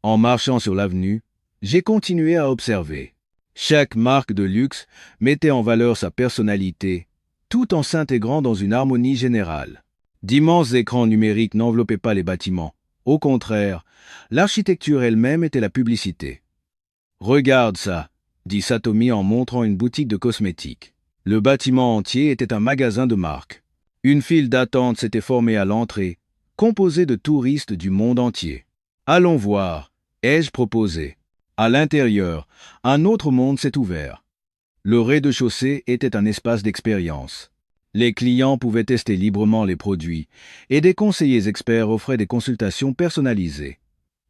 En marchant sur l'avenue, j'ai continué à observer. Chaque marque de luxe mettait en valeur sa personnalité, tout en s'intégrant dans une harmonie générale. D'immenses écrans numériques n'enveloppaient pas les bâtiments. Au contraire, l'architecture elle-même était la publicité. « Regarde ça !» dit Satomi en montrant une boutique de cosmétiques. Le bâtiment entier était un magasin de marque. Une file d'attente s'était formée à l'entrée, composée de touristes du monde entier. « Allons voir !» ai-je proposé. À l'intérieur, un autre monde s'est ouvert. Le rez-de-chaussée était un espace d'expérience. Les clients pouvaient tester librement les produits et des conseillers experts offraient des consultations personnalisées.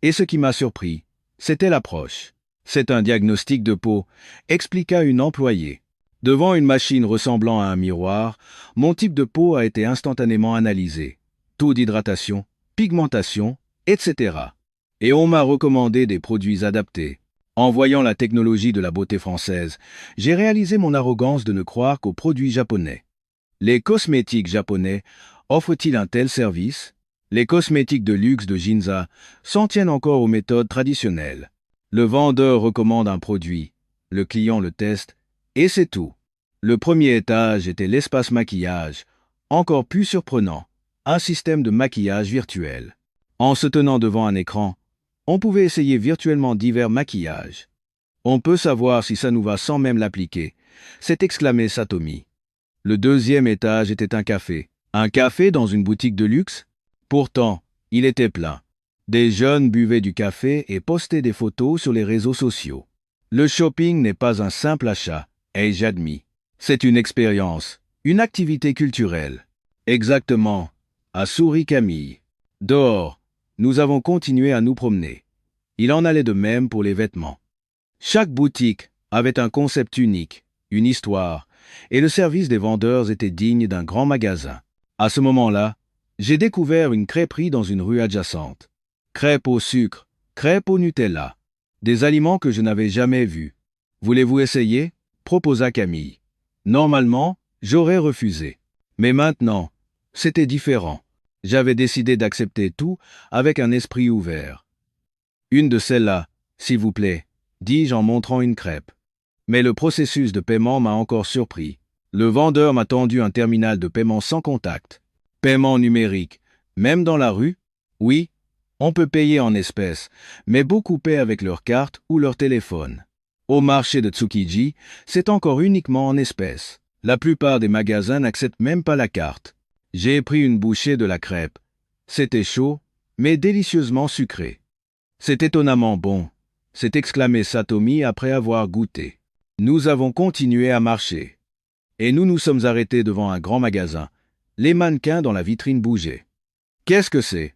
Et ce qui m'a surpris, c'était l'approche. « C'est un diagnostic de peau », expliqua une employée. Devant une machine ressemblant à un miroir, mon type de peau a été instantanément analysé. Taux d'hydratation, pigmentation, etc. Et on m'a recommandé des produits adaptés. En voyant la technologie de la beauté française, j'ai réalisé mon arrogance de ne croire qu'aux produits japonais. Les cosmétiques japonais offrent-ils un tel service? Les cosmétiques de luxe de Ginza s'en tiennent encore aux méthodes traditionnelles. Le vendeur recommande un produit, le client le teste, et c'est tout. Le premier étage était l'espace maquillage, encore plus surprenant, un système de maquillage virtuel. En se tenant devant un écran, on pouvait essayer virtuellement divers maquillages. On peut savoir si ça nous va sans même l'appliquer, s'est exclamé Satomi. Le deuxième étage était un café. Un café dans une boutique de luxe? Pourtant, il était plein. Des jeunes buvaient du café et postaient des photos sur les réseaux sociaux. Le shopping n'est pas un simple achat, ai-je admis. C'est une expérience, une activité culturelle. Exactement, a souri Camille. Dehors, nous avons continué à nous promener. Il en allait de même pour les vêtements. Chaque boutique avait un concept unique, une histoire, et le service des vendeurs était digne d'un grand magasin. À ce moment-là, j'ai découvert une crêperie dans une rue adjacente. Crêpes au sucre, crêpes au Nutella, des aliments que je n'avais jamais vus. Voulez-vous essayer? Proposa Camille. Normalement, j'aurais refusé. Mais maintenant, c'était différent. J'avais décidé d'accepter tout avec un esprit ouvert. Une de celles-là, s'il vous plaît, dis-je en montrant une crêpe. Mais le processus de paiement m'a encore surpris. Le vendeur m'a tendu un terminal de paiement sans contact. Paiement numérique, même dans la rue? Oui, on peut payer en espèces, mais beaucoup paient avec leur carte ou leur téléphone. Au marché de Tsukiji, c'est encore uniquement en espèces. La plupart des magasins n'acceptent même pas la carte. J'ai pris une bouchée de la crêpe. C'était chaud, mais délicieusement sucré. C'est étonnamment bon, s'est exclamé Satomi après avoir goûté. Nous avons continué à marcher. Et nous nous sommes arrêtés devant un grand magasin. Les mannequins dans la vitrine bougeaient. Qu'est-ce que c'est?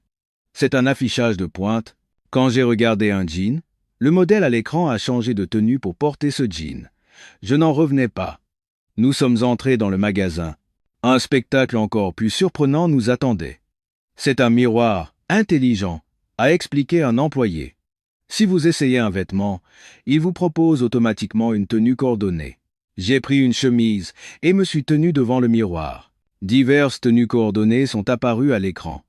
C'est un affichage de pointe. Quand j'ai regardé un jean, le modèle à l'écran a changé de tenue pour porter ce jean. Je n'en revenais pas. Nous sommes entrés dans le magasin. Un spectacle encore plus surprenant nous attendait. C'est un miroir intelligent, a expliqué un employé. Si vous essayez un vêtement, il vous propose automatiquement une tenue coordonnée. J'ai pris une chemise et me suis tenu devant le miroir. Diverses tenues coordonnées sont apparues à l'écran.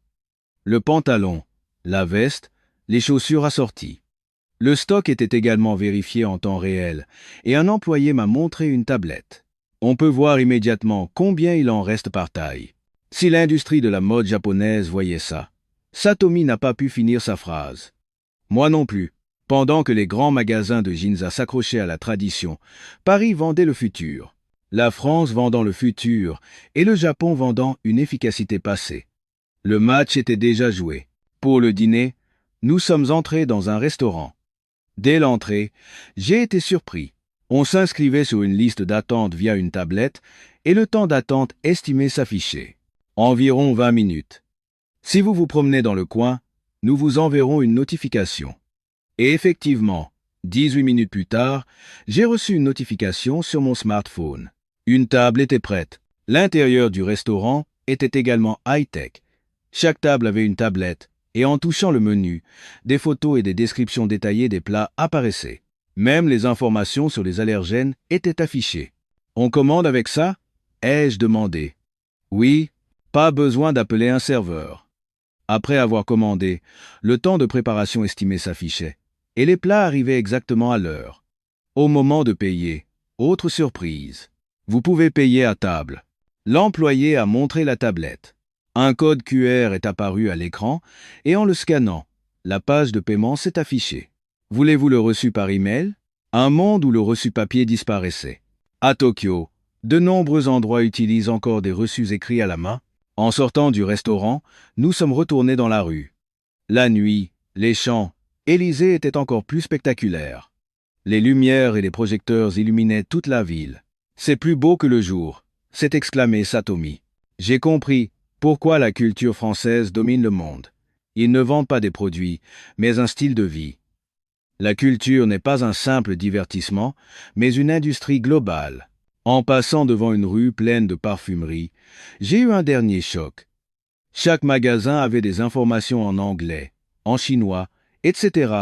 Le pantalon, la veste, les chaussures assorties. Le stock était également vérifié en temps réel et un employé m'a montré une tablette. On peut voir immédiatement combien il en reste par taille. Si l'industrie de la mode japonaise voyait ça, Satomi n'a pas pu finir sa phrase. Moi non plus. Pendant que les grands magasins de Ginza s'accrochaient à la tradition, Paris vendait le futur. La France vendant le futur et le Japon vendant une efficacité passée. Le match était déjà joué. Pour le dîner, nous sommes entrés dans un restaurant. Dès l'entrée, j'ai été surpris. On s'inscrivait sur une liste d'attente via une tablette et le temps d'attente estimé s'affichait. Environ 20 minutes. Si vous vous promenez dans le coin, nous vous enverrons une notification. Et effectivement, 18 minutes plus tard, j'ai reçu une notification sur mon smartphone. Une table était prête. L'intérieur du restaurant était également high-tech. Chaque table avait une tablette, et en touchant le menu, des photos et des descriptions détaillées des plats apparaissaient. Même les informations sur les allergènes étaient affichées. On commande avec ça? Ai-je demandé. Oui, pas besoin d'appeler un serveur. Après avoir commandé, le temps de préparation estimé s'affichait, et les plats arrivaient exactement à l'heure. Au moment de payer, autre surprise. Vous pouvez payer à table. L'employé a montré la tablette. Un code QR est apparu à l'écran, et en le scannant, la page de paiement s'est affichée. Voulez-vous le reçu par email? Un monde où le reçu papier disparaissait. À Tokyo, de nombreux endroits utilisent encore des reçus écrits à la main. En sortant du restaurant, nous sommes retournés dans la rue. La nuit, les champs, Élysée étaient encore plus spectaculaires. Les lumières et les projecteurs illuminaient toute la ville. C'est plus beau que le jour, s'est exclamé Satomi. J'ai compris pourquoi la culture française domine le monde. Ils ne vendent pas des produits, mais un style de vie. La culture n'est pas un simple divertissement, mais une industrie globale. En passant devant une rue pleine de parfumeries, j'ai eu un dernier choc. Chaque magasin avait des informations en anglais, en chinois, etc.,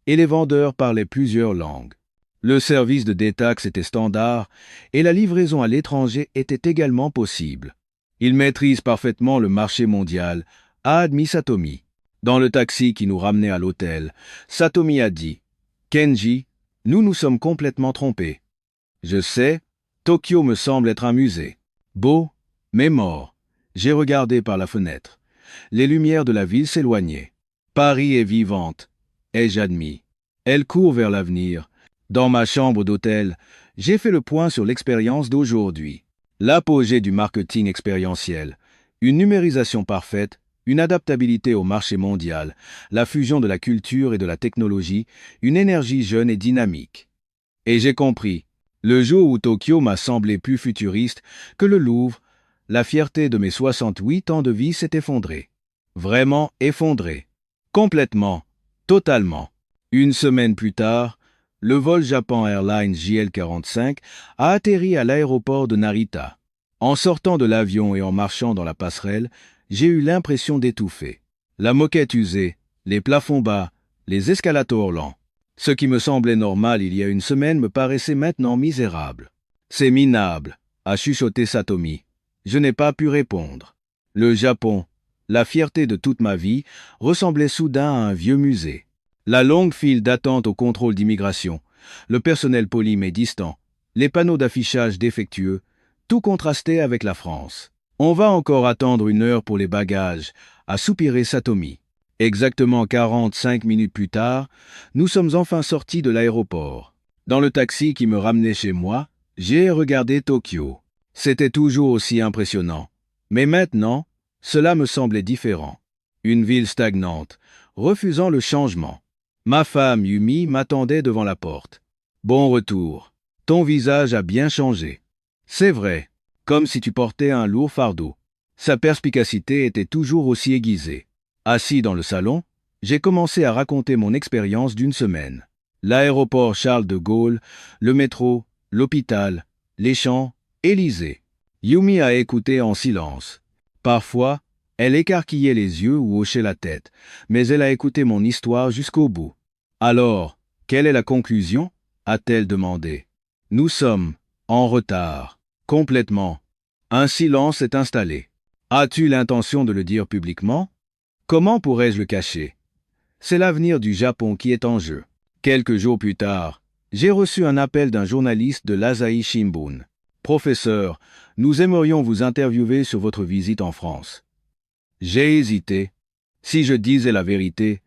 et les vendeurs parlaient plusieurs langues. Le service de détaxe était standard et la livraison à l'étranger était également possible. Ils maîtrisent parfaitement le marché mondial, a admis Satomi. Dans le taxi qui nous ramenait à l'hôtel, Satomi a dit « Kenji, nous nous sommes complètement trompés. Je sais, Tokyo me semble être un musée. Beau, mais mort. J'ai regardé par la fenêtre. Les lumières de la ville s'éloignaient. Paris est vivante, ai-je admis. Elle court vers l'avenir. Dans ma chambre d'hôtel, j'ai fait le point sur l'expérience d'aujourd'hui. L'apogée du marketing expérientiel, une numérisation parfaite, une adaptabilité au marché mondial, la fusion de la culture et de la technologie, une énergie jeune et dynamique. Et j'ai compris. Le jour où Tokyo m'a semblé plus futuriste que le Louvre, la fierté de mes 68 ans de vie s'est effondrée. Vraiment effondrée. Complètement. Totalement. Une semaine plus tard, le vol Japan Airlines JL45 a atterri à l'aéroport de Narita. En sortant de l'avion et en marchant dans la passerelle, j'ai eu l'impression d'étouffer. La moquette usée, les plafonds bas, les escalators lents. Ce qui me semblait normal il y a une semaine me paraissait maintenant misérable. C'est minable, a chuchoté Satomi. Je n'ai pas pu répondre. Le Japon, la fierté de toute ma vie, ressemblait soudain à un vieux musée. La longue file d'attente au contrôle d'immigration, le personnel poli mais distant, les panneaux d'affichage défectueux, tout contrastait avec la France. On va encore attendre 1 heure pour les bagages, a soupiré Satomi. Exactement 45 minutes plus tard, nous sommes enfin sortis de l'aéroport. Dans le taxi qui me ramenait chez moi, j'ai regardé Tokyo. C'était toujours aussi impressionnant. Mais maintenant, cela me semblait différent. Une ville stagnante, refusant le changement. Ma femme, Yumi, m'attendait devant la porte. Bon retour. Ton visage a bien changé. C'est vrai, comme si tu portais un lourd fardeau. Sa perspicacité était toujours aussi aiguisée. Assis dans le salon, j'ai commencé à raconter mon expérience d'une semaine. L'aéroport Charles de Gaulle, le métro, l'hôpital, les champs, Élysée. Yumi a écouté en silence. Parfois, elle écarquillait les yeux ou hochait la tête, mais elle a écouté mon histoire jusqu'au bout. Alors, quelle est la conclusion? A-t-elle demandé. Nous sommes en retard, complètement. Un silence s'est installé. As-tu l'intention de le dire publiquement? Comment pourrais-je le cacher? C'est l'avenir du Japon qui est en jeu. Quelques jours plus tard, j'ai reçu un appel d'un journaliste de l'Asahi Shimbun. Professeur, nous aimerions vous interviewer sur votre visite en France. J'ai hésité. Si je disais la vérité,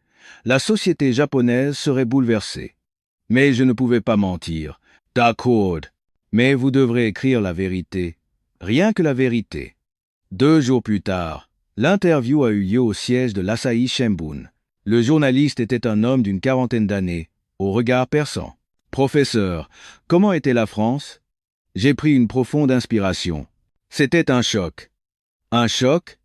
la société japonaise serait bouleversée. Mais je ne pouvais pas mentir. D'accord. Mais vous devrez écrire la vérité. Rien que la vérité. 2 jours plus tard, l'interview a eu lieu au siège de l'Asahi Shimbun. Le journaliste était un homme d'une 40aine d'années, au regard perçant. Professeur, comment était la France? J'ai pris une profonde inspiration. C'était un choc. Un choc?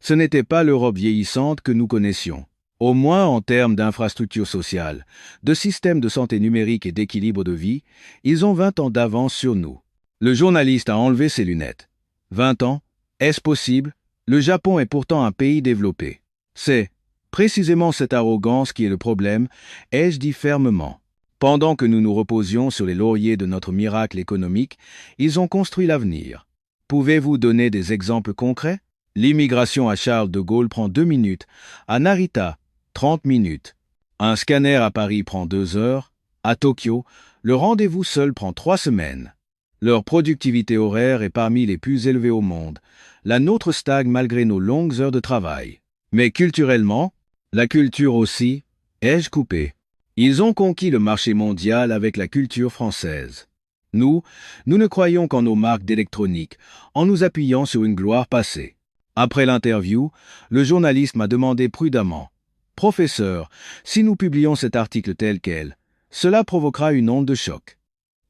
Ce n'était pas l'Europe vieillissante que nous connaissions. Au moins en termes d'infrastructures sociales, de systèmes de santé numérique et d'équilibre de vie, ils ont 20 ans d'avance sur nous. Le journaliste a enlevé ses lunettes. 20 ans? Est-ce possible? Le Japon est pourtant un pays développé. C'est Précisément cette arrogance qui est le problème, ai-je dit fermement. Pendant que nous nous reposions sur les lauriers de notre miracle économique, ils ont construit l'avenir. Pouvez-vous donner des exemples concrets? L'immigration à Charles de Gaulle prend 2 minutes, à Narita, 30 minutes. Un scanner à Paris prend 2 heures, à Tokyo, le rendez-vous seul prend 3 semaines. Leur productivité horaire est parmi les plus élevées au monde. La nôtre stagne malgré nos longues heures de travail. Mais culturellement, la culture aussi, ai-je coupé. Ils ont conquis le marché mondial avec la culture française. Nous ne croyons qu'en nos marques d'électronique, en nous appuyant sur une gloire passée. Après l'interview, le journaliste m'a demandé prudemment, « Professeur, si nous publions cet article tel quel, cela provoquera une onde de choc.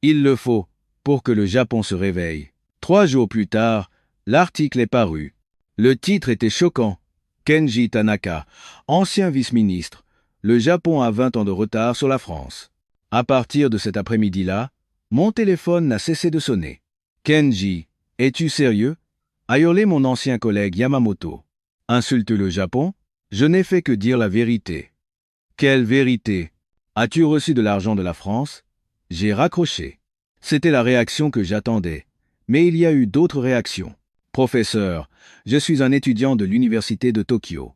Il le faut pour que le Japon se réveille. » 3 jours plus tard, l'article est paru. Le titre était choquant. Kenji Tanaka, ancien vice-ministre. Le Japon a 20 ans de retard sur la France. À partir de cet après-midi-là, mon téléphone n'a cessé de sonner. Kenji, es-tu sérieux? A hurlé mon ancien collègue Yamamoto. Insulte le Japon? Je n'ai fait que dire la vérité. Quelle vérité? As-tu reçu de l'argent de la France? J'ai raccroché. C'était la réaction que j'attendais. Mais il y a eu d'autres réactions. Professeur, je suis un étudiant de l'Université de Tokyo.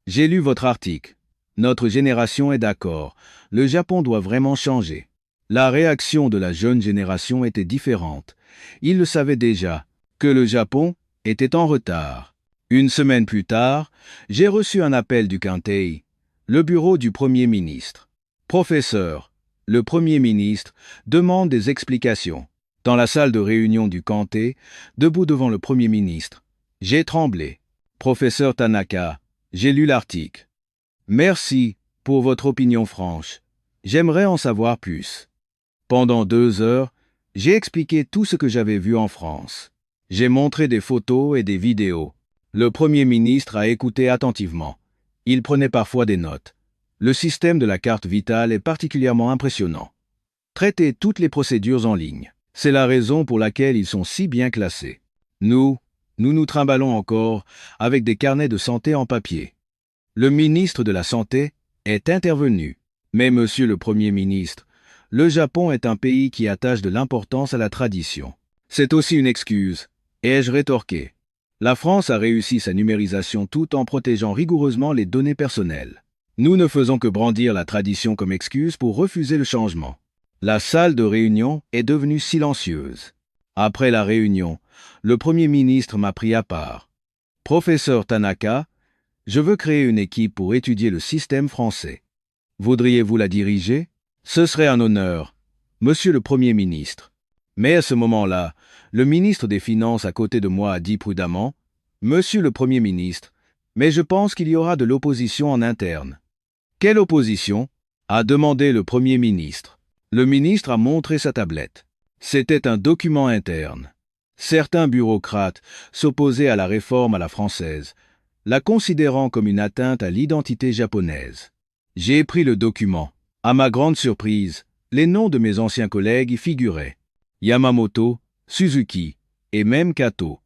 J'ai lu votre article. Notre génération est d'accord. Le Japon doit vraiment changer. La réaction de la jeune génération était différente. Ils le savaient déjà, que le Japon était en retard. Une semaine plus tard, j'ai reçu un appel du Kantei, le bureau du Premier ministre. Professeur, le Premier ministre demande des explications. Dans la salle de réunion du Kantei, debout devant le Premier ministre, j'ai tremblé. Professeur Tanaka, j'ai lu l'article. Merci pour votre opinion franche. J'aimerais en savoir plus. Pendant 2 heures, j'ai expliqué tout ce que j'avais vu en France. J'ai montré des photos et des vidéos. Le Premier ministre a écouté attentivement. Il prenait parfois des notes. Le système de la carte vitale est particulièrement impressionnant. Traitez toutes les procédures en ligne. C'est la raison pour laquelle ils sont si bien classés. Nous nous trimballons encore avec des carnets de santé en papier. Le ministre de la Santé est intervenu. Mais monsieur le Premier ministre, le Japon est un pays qui attache de l'importance à la tradition. C'est aussi une excuse, ai-je rétorqué. La France a réussi sa numérisation tout en protégeant rigoureusement les données personnelles. Nous ne faisons que brandir la tradition comme excuse pour refuser le changement. La salle de réunion est devenue silencieuse. Après la réunion, le Premier ministre m'a pris à part. Professeur Tanaka, je veux créer une équipe pour étudier le système français. Voudriez-vous la diriger? Ce serait un honneur, monsieur le Premier ministre. Mais à ce moment-là, le ministre des Finances à côté de moi a dit prudemment, « Monsieur le Premier ministre, mais je pense qu'il y aura de l'opposition en interne. » « Quelle opposition ?» a demandé le Premier ministre. Le ministre a montré sa tablette. C'était un document interne. Certains bureaucrates s'opposaient à la réforme à la française, la considérant comme une atteinte à l'identité japonaise. J'ai pris le document. À ma grande surprise, les noms de mes anciens collègues y figuraient. Yamamoto, Suzuki et même Kato.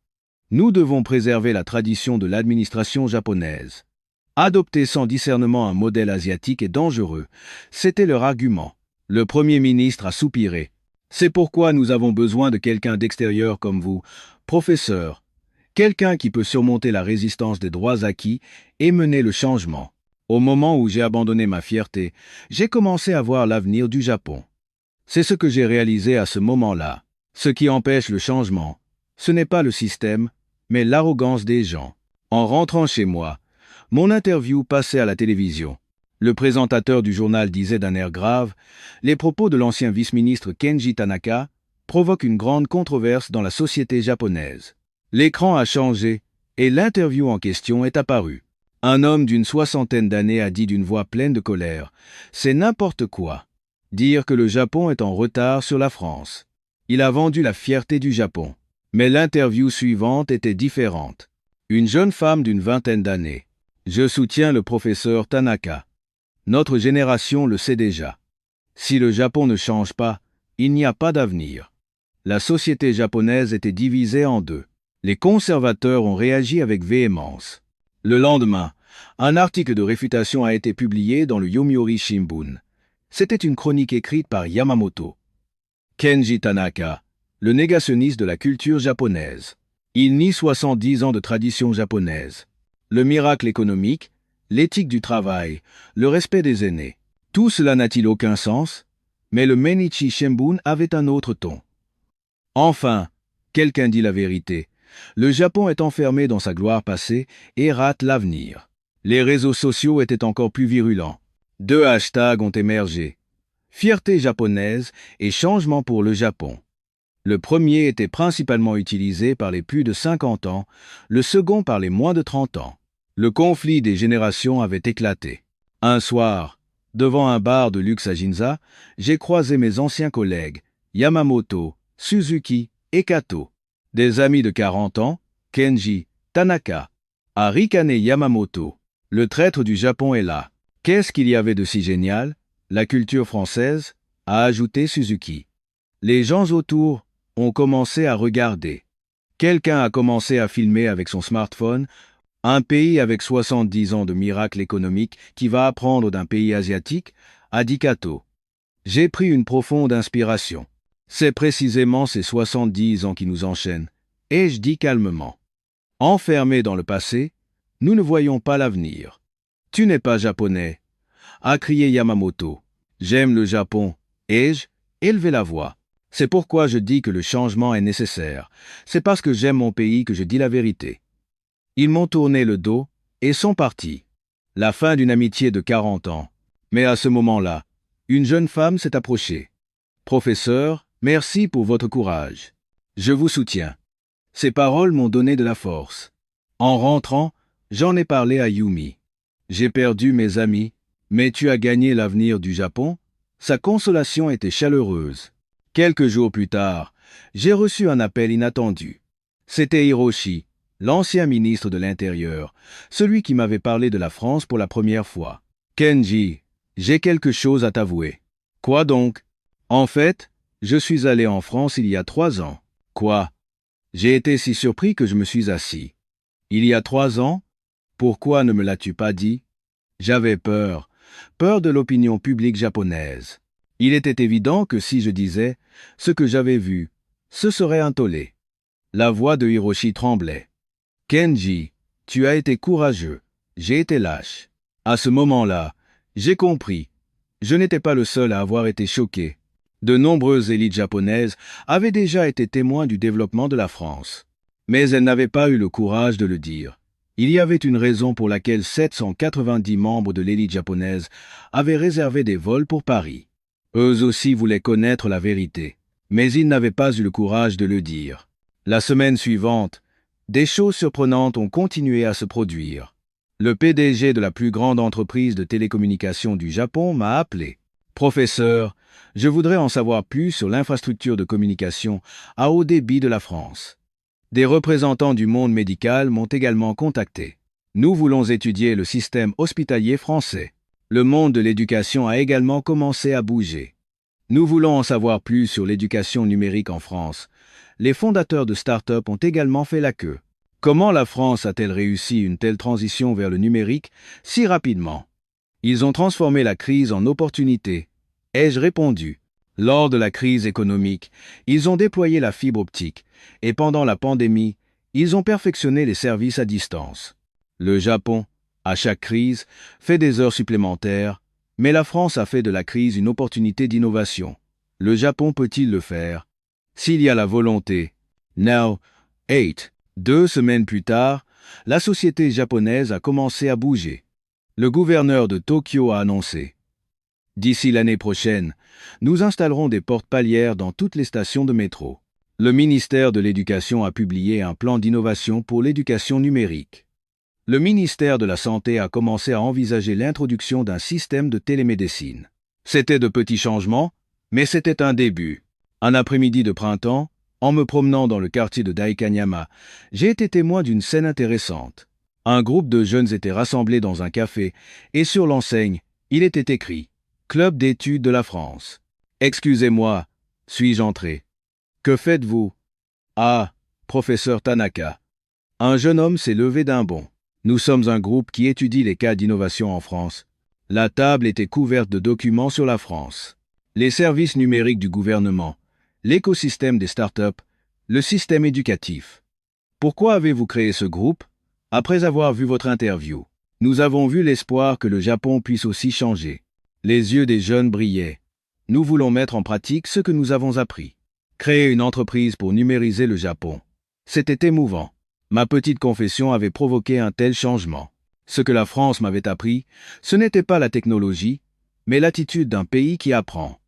Nous devons préserver la tradition de l'administration japonaise. Adopter sans discernement un modèle asiatique est dangereux. C'était leur argument. Le Premier ministre a soupiré. C'est pourquoi nous avons besoin de quelqu'un d'extérieur comme vous, professeur. Quelqu'un qui peut surmonter la résistance des droits acquis et mener le changement. Au moment où j'ai abandonné ma fierté, j'ai commencé à voir l'avenir du Japon. C'est ce que j'ai réalisé à ce moment-là. Ce qui empêche le changement, ce n'est pas le système, mais l'arrogance des gens. En rentrant chez moi, mon interview passait à la télévision. Le présentateur du journal disait d'un air grave, « Les propos de l'ancien vice-ministre Kenji Tanaka provoquent une grande controverse dans la société japonaise. » L'écran a changé et l'interview en question est apparue. Un homme d'une 60aine d'années a dit d'une voix pleine de colère, « C'est n'importe quoi. Dire que le Japon est en retard sur la France. » Il a vendu la fierté du Japon. Mais l'interview suivante était différente. Une jeune femme d'une 20aine d'années. Je soutiens le professeur Tanaka. Notre génération le sait déjà. Si le Japon ne change pas, il n'y a pas d'avenir. La société japonaise était divisée en deux. Les conservateurs ont réagi avec véhémence. Le lendemain, Un article de réfutation a été publié dans le Yomiuri Shimbun. C'était une chronique écrite par Yamamoto. Kenji Tanaka, le négationniste de la culture japonaise. Il nie 70 ans de tradition japonaise. Le miracle économique, l'éthique du travail, le respect des aînés. Tout cela n'a-t-il aucun sens? Mais le Mainichi Shimbun avait un autre ton. Enfin, quelqu'un dit la vérité. Le Japon est enfermé dans sa gloire passée et rate l'avenir. Les réseaux sociaux étaient encore plus virulents. 2 hashtags ont émergé. Fierté japonaise et changement pour le Japon. Le premier était principalement utilisé par les plus de 50 ans, le second par les moins de 30 ans. Le conflit des générations avait éclaté. Un soir, devant un bar de luxe à Ginza, j'ai croisé mes anciens collègues, Yamamoto, Suzuki et Kato. Des amis de 40 ans, Kenji, Tanaka, Arikane Yamamoto. Le traître du Japon est là. Qu'est-ce qu'il y avait de si génial? La culture française, a ajouté Suzuki. Les gens autour ont commencé à regarder. Quelqu'un a commencé à filmer avec son smartphone. Un pays avec 70 ans de miracle économique qui va apprendre d'un pays asiatique, a dit Kato. J'ai pris une profonde inspiration. C'est précisément ces 70 ans qui nous enchaînent, ai-je dit calmement. Enfermés dans le passé, nous ne voyons pas l'avenir. Tu n'es pas japonais, a crié Yamamoto. J'aime le Japon, ai-je élevé la voix. C'est pourquoi je dis que le changement est nécessaire. C'est parce que j'aime mon pays que je dis la vérité. Ils m'ont tourné le dos et sont partis. La fin d'une amitié de 40 ans. Mais à ce moment-là, une jeune femme s'est approchée. Professeur, merci pour votre courage. Je vous soutiens. Ces paroles m'ont donné de la force. En rentrant, j'en ai parlé à Yumi. J'ai perdu mes amis, mais tu as gagné l'avenir du Japon? Sa consolation était chaleureuse. Quelques jours plus tard, j'ai reçu un appel inattendu. C'était Hiroshi, l'ancien ministre de l'Intérieur, celui qui m'avait parlé de la France pour la première fois. Kenji, j'ai quelque chose à t'avouer. Quoi donc? En fait, je suis allé en France il y a 3 ans. Quoi? J'ai été si surpris que je me suis assis. Il y a 3 ans? Pourquoi ne me l'as-tu pas dit? J'avais peur de l'opinion publique japonaise. Il était évident que si je disais ce que j'avais vu, ce serait un tollé. La voix de Hiroshi tremblait. Kenji, tu as été courageux, j'ai été lâche. À ce moment-là, j'ai compris. Je n'étais pas le seul à avoir été choqué. De nombreuses élites japonaises avaient déjà été témoins du développement de la France. Mais elles n'avaient pas eu le courage de le dire. Il y avait une raison pour laquelle 790 membres de l'élite japonaise avaient réservé des vols pour Paris. Eux aussi voulaient connaître la vérité, mais ils n'avaient pas eu le courage de le dire. La semaine suivante, des choses surprenantes ont continué à se produire. Le PDG de la plus grande entreprise de télécommunications du Japon m'a appelé. Professeur, je voudrais en savoir plus sur l'infrastructure de communication à haut débit de la France. Des représentants du monde médical m'ont également contacté. Nous voulons étudier le système hospitalier français. Le monde de l'éducation a également commencé à bouger. Nous voulons en savoir plus sur l'éducation numérique en France. Les fondateurs de start-up ont également fait la queue. Comment la France a-t-elle réussi une telle transition vers le numérique si rapidement? Ils ont transformé la crise en opportunité, ai-je répondu. Lors de la crise économique, ils ont déployé la fibre optique et pendant la pandémie, ils ont perfectionné les services à distance. Le Japon, à chaque crise, fait des heures supplémentaires, mais la France a fait de la crise une opportunité d'innovation. Le Japon peut-il le faire? S'il y a la volonté. Now, 2 semaines plus tard, la société japonaise a commencé à bouger. Le gouverneur de Tokyo a annoncé. D'ici l'année prochaine, nous installerons des portes palières dans toutes les stations de métro. Le ministère de l'Éducation a publié un plan d'innovation pour l'éducation numérique. Le ministère de la Santé a commencé à envisager l'introduction d'un système de télémédecine. C'était de petits changements, mais c'était un début. Un après-midi de printemps, en me promenant dans le quartier de Daikanyama, j'ai été témoin d'une scène intéressante. Un groupe de jeunes était rassemblé dans un café, et sur l'enseigne, il était écrit « Club d'études de la France ». Excusez-moi, suis-je entré. Que faites-vous? Ah, professeur Tanaka. Un jeune homme s'est levé d'un bond. Nous sommes un groupe qui étudie les cas d'innovation en France. La table était couverte de documents sur la France. Les services numériques du gouvernement, l'écosystème des startups, le système éducatif. Pourquoi avez-vous créé ce groupe? Après avoir vu votre interview, nous avons vu l'espoir que le Japon puisse aussi changer. Les yeux des jeunes brillaient. Nous voulons mettre en pratique ce que nous avons appris. Créer une entreprise pour numériser le Japon. C'était émouvant. Ma petite confession avait provoqué un tel changement. Ce que la France m'avait appris, ce n'était pas la technologie, mais l'attitude d'un pays qui apprend.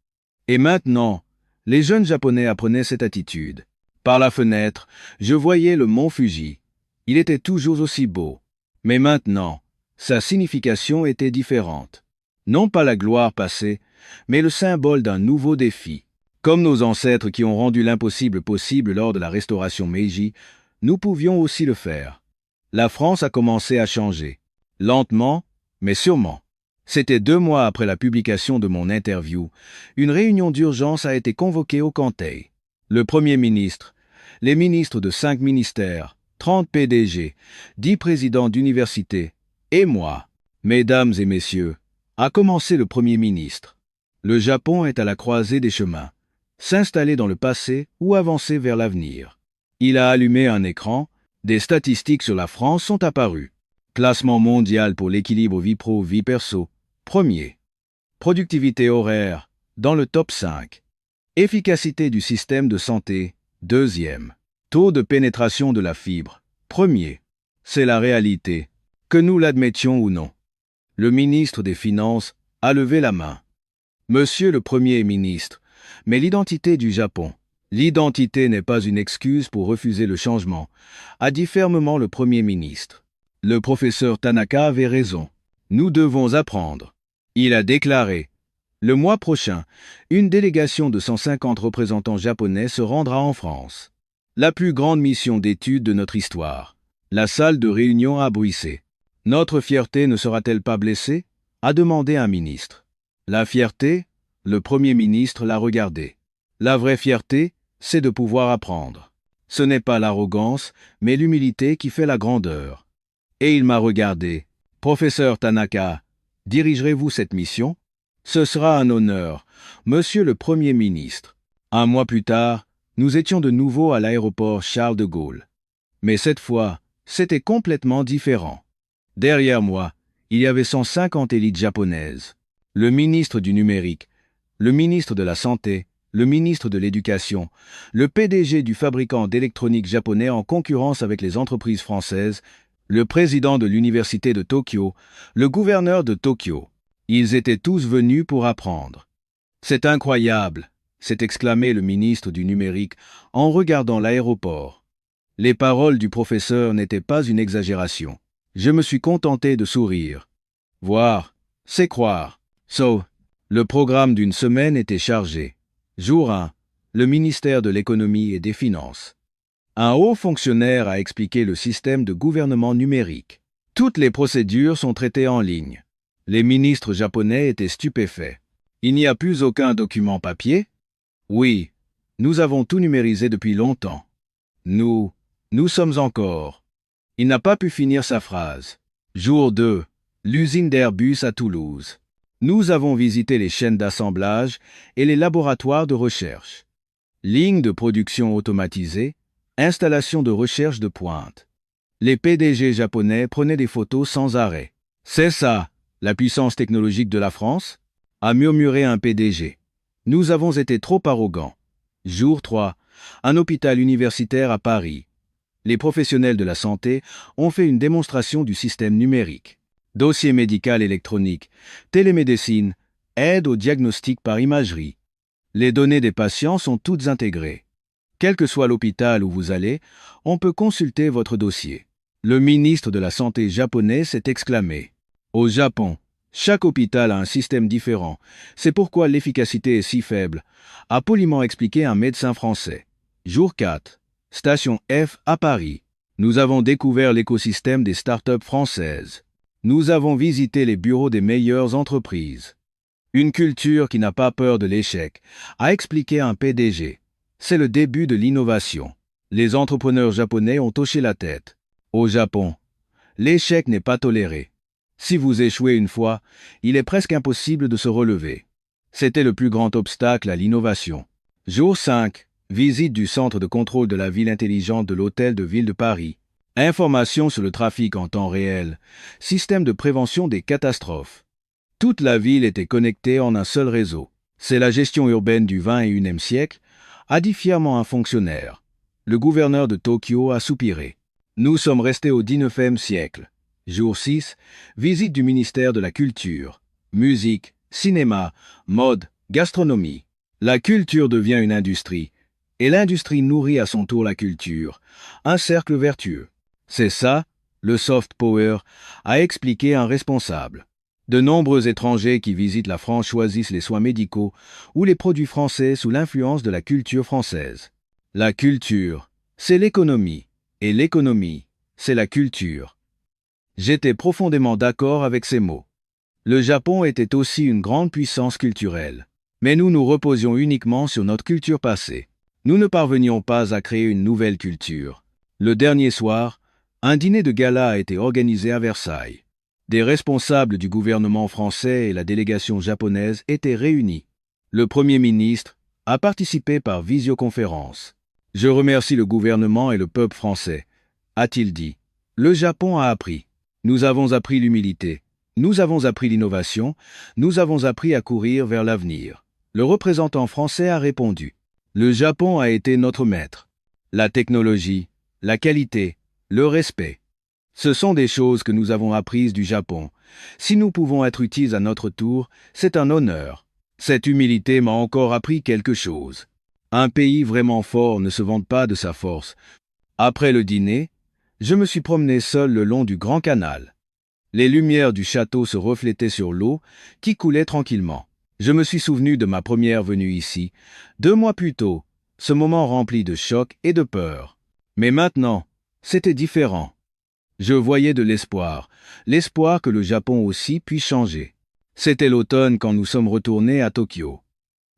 Et maintenant, les jeunes Japonais apprenaient cette attitude. Par la fenêtre, je voyais le mont Fuji. Il était toujours aussi beau. Mais maintenant, sa signification était différente. Non pas la gloire passée, mais le symbole d'un nouveau défi. Comme nos ancêtres qui ont rendu l'impossible possible lors de la restauration Meiji, nous pouvions aussi le faire. La France a commencé à changer. Lentement, mais sûrement. C'était 2 mois après la publication de mon interview. Une réunion d'urgence a été convoquée au Conseil. Le Premier ministre, les ministres de 5 ministères, 30 PDG, 10 présidents d'université, et moi, mesdames et messieurs, a commencé le Premier ministre. Le Japon est à la croisée des chemins. S'installer dans le passé ou avancer vers l'avenir. Il a allumé un écran, des statistiques sur la France sont apparues. Classement mondial pour l'équilibre vie pro-vie perso, premier. Productivité horaire, dans le top 5. Efficacité du système de santé, deuxième. Taux de pénétration de la fibre, premier. C'est la réalité, que nous l'admettions ou non. Le ministre des Finances a levé la main. Monsieur le Premier ministre, mais l'identité du Japon. L'identité n'est pas une excuse pour refuser le changement, a dit fermement le Premier ministre. Le professeur Tanaka avait raison. Nous devons apprendre. Il a déclaré. Le mois prochain, une délégation de 150 représentants japonais se rendra en France. La plus grande mission d'étude de notre histoire. La salle de réunion a bruissé. Notre fierté ne sera-t-elle pas blessée? A demandé un ministre. La fierté? Le Premier ministre l'a regardé. La vraie fierté, c'est de pouvoir apprendre. Ce n'est pas l'arrogance, mais l'humilité qui fait la grandeur. Et il m'a regardé. Professeur Tanaka, dirigerez-vous cette mission? Ce sera un honneur, Monsieur le Premier ministre. 1 mois plus tard, nous étions de nouveau à l'aéroport Charles de Gaulle. Mais cette fois, c'était complètement différent. Derrière moi, il y avait 150 élites japonaises. Le ministre du numérique, le ministre de la Santé, le ministre de l'Éducation, le PDG du fabricant d'électronique japonais en concurrence avec les entreprises françaises, le président de l'Université de Tokyo, le gouverneur de Tokyo. Ils étaient tous venus pour apprendre. C'est incroyable, s'est exclamé le ministre du numérique en regardant l'aéroport. Les paroles du professeur n'étaient pas une exagération. Je me suis contenté de sourire. Voir, c'est croire. Le programme d'une semaine était chargé. Jour 1, le ministère de l'économie et des finances. Un haut fonctionnaire a expliqué le système de gouvernement numérique. Toutes les procédures sont traitées en ligne. Les ministres japonais étaient stupéfaits. Il n'y a plus aucun document papier? Oui, nous avons tout numérisé depuis longtemps. Nous sommes encore. Il n'a pas pu finir sa phrase. Jour 2, l'usine d'Airbus à Toulouse. Nous avons visité les chaînes d'assemblage et les laboratoires de recherche. Lignes de production automatisées, installation de recherche de pointe. Les PDG japonais prenaient des photos sans arrêt. C'est ça, la puissance technologique de la France? A murmuré un PDG. Nous avons été trop arrogants. Jour 3, un hôpital universitaire à Paris. Les professionnels de la santé ont fait une démonstration du système numérique. Dossier médical électronique, télémédecine, aide au diagnostic par imagerie. Les données des patients sont toutes intégrées. Quel que soit l'hôpital où vous allez, on peut consulter votre dossier. Le ministre de la Santé japonais s'est exclamé. Au Japon, chaque hôpital a un système différent. C'est pourquoi l'efficacité est si faible, a poliment expliqué un médecin français. Jour 4. Station F à Paris. Nous avons découvert l'écosystème des startups françaises. Nous avons visité les bureaux des meilleures entreprises. Une culture qui n'a pas peur de l'échec, a expliqué un PDG. C'est le début de l'innovation. Les entrepreneurs japonais ont hoché la tête. Au Japon, L'échec n'est pas toléré. Si vous échouez une fois, il est presque impossible de se relever. C'était le plus grand obstacle à l'innovation. Jour 5. Visite du centre de contrôle de la ville intelligente de l'Hôtel de Ville de Paris. Informations sur le trafic en temps réel. Système de prévention des catastrophes. Toute la ville était connectée en un seul réseau. C'est la gestion urbaine du XXIe siècle, a dit fièrement un fonctionnaire. Le gouverneur de Tokyo a soupiré. Nous sommes restés au XIXe siècle. Jour 6. Visite du ministère de la Culture. Musique, cinéma, mode, gastronomie. La culture devient une industrie. Et l'industrie nourrit à son tour la culture. Un cercle vertueux. C'est ça, le soft power, a expliqué un responsable. De nombreux étrangers qui visitent la France choisissent les soins médicaux ou les produits français sous l'influence de la culture française. La culture, c'est l'économie. Et l'économie, c'est la culture. J'étais profondément d'accord avec ces mots. Le Japon était aussi une grande puissance culturelle. Mais nous nous reposions uniquement sur notre culture passée. Nous ne parvenions pas à créer une nouvelle culture. Le dernier soir, un dîner de gala a été organisé à Versailles. Des responsables du gouvernement français et la délégation japonaise étaient réunis. Le Premier ministre a participé par visioconférence. « Je remercie le gouvernement et le peuple français », a-t-il dit. Le Japon a appris. Nous avons appris l'humilité. Nous avons appris l'innovation. Nous avons appris à courir vers l'avenir. Le représentant français a répondu. Le Japon a été notre maître. La technologie, la qualité, le respect. Ce sont des choses que nous avons apprises du Japon. Si nous pouvons être utiles à notre tour, c'est un honneur. Cette humilité m'a encore appris quelque chose. Un pays vraiment fort ne se vante pas de sa force. Après le dîner, je me suis promené seul le long du Grand Canal. Les lumières du château se reflétaient sur l'eau qui coulait tranquillement. Je me suis souvenu de ma première venue ici, 2 mois plus tôt, ce moment rempli de choc et de peur. Mais maintenant, c'était différent. Je voyais de l'espoir que le Japon aussi puisse changer. C'était l'automne quand nous sommes retournés à Tokyo.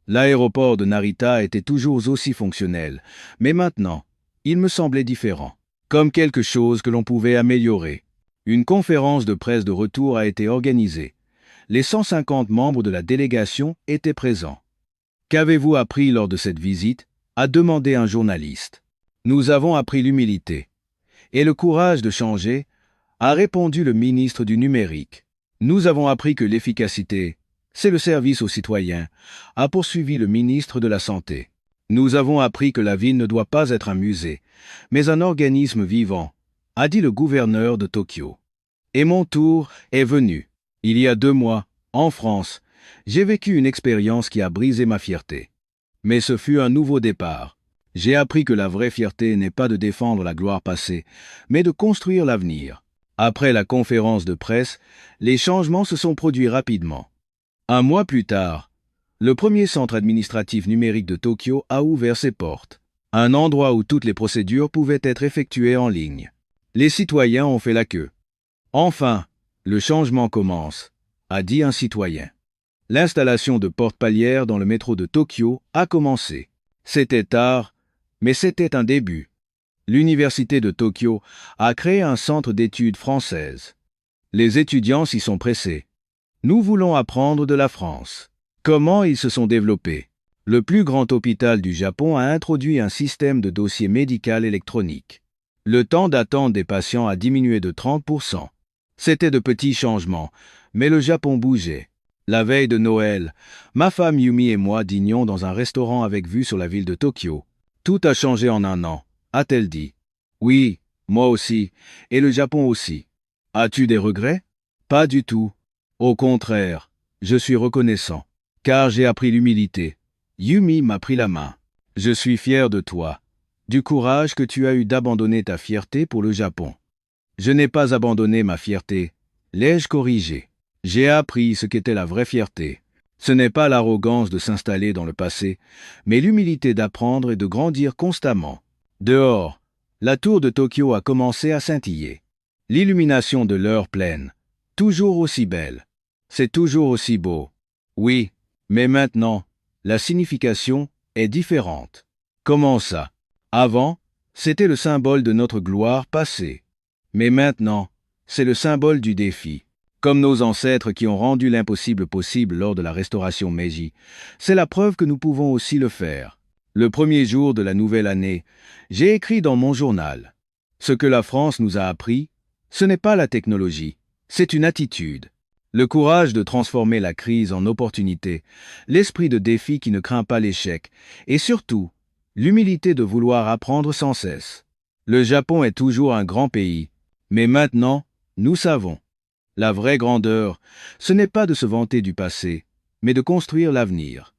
L'aéroport de Narita était toujours aussi fonctionnel, mais maintenant, il me semblait différent, comme quelque chose que l'on pouvait améliorer. Une conférence de presse de retour a été organisée. Les 150 membres de la délégation étaient présents. « Qu'avez-vous appris lors de cette visite ?» a demandé un journaliste. « Nous avons appris l'humilité. Et le courage de changer, a répondu le ministre du Numérique. Nous avons appris que l'efficacité, c'est le service aux citoyens, a poursuivi le ministre de la Santé. Nous avons appris que la ville ne doit pas être un musée, mais un organisme vivant, a dit le gouverneur de Tokyo. Et mon tour est venu. Il y a 2 mois, en France, j'ai vécu une expérience qui a brisé ma fierté. Mais ce fut un nouveau départ. J'ai appris que la vraie fierté n'est pas de défendre la gloire passée, mais de construire l'avenir. Après la conférence de presse, les changements se sont produits rapidement. 1 mois plus tard, le premier centre administratif numérique de Tokyo a ouvert ses portes, un endroit où toutes les procédures pouvaient être effectuées en ligne. Les citoyens ont fait la queue. Enfin, le changement commence, a dit un citoyen. L'installation de portes palières dans le métro de Tokyo a commencé. C'était tard, mais c'était un début. L'université de Tokyo a créé un centre d'études françaises. Les étudiants s'y sont pressés. Nous voulons apprendre de la France. Comment ils se sont développés? Le plus grand hôpital du Japon a introduit un système de dossier médical électronique. Le temps d'attente des patients a diminué de 30%. C'était de petits changements, mais le Japon bougeait. La veille de Noël, ma femme Yumi et moi dînions dans un restaurant avec vue sur la ville de Tokyo. Tout a changé en 1 an, a-t-elle dit. Oui, moi aussi, et le Japon aussi. As-tu des regrets? Pas du tout. Au contraire, je suis reconnaissant, car j'ai appris l'humilité. Yumi m'a pris la main. Je suis fier de toi, du courage que tu as eu d'abandonner ta fierté pour le Japon. Je n'ai pas abandonné ma fierté, l'ai-je corrigé. J'ai appris ce qu'était la vraie fierté. Ce n'est pas l'arrogance de s'installer dans le passé, mais l'humilité d'apprendre et de grandir constamment. Dehors, la tour de Tokyo a commencé à scintiller. L'illumination de l'heure pleine, toujours aussi belle. C'est toujours aussi beau. Oui, mais maintenant, la signification est différente. Comment ça? Avant, c'était le symbole de notre gloire passée. Mais maintenant, c'est le symbole du défi. Comme nos ancêtres qui ont rendu l'impossible possible lors de la restauration Meiji, c'est la preuve que nous pouvons aussi le faire. Le premier jour de la nouvelle année, j'ai écrit dans mon journal: ce que la France nous a appris, ce n'est pas la technologie, c'est une attitude. Le courage de transformer la crise en opportunité, l'esprit de défi qui ne craint pas l'échec, et surtout, l'humilité de vouloir apprendre sans cesse. Le Japon est toujours un grand pays, mais maintenant, nous savons. La vraie grandeur, ce n'est pas de se vanter du passé, mais de construire l'avenir.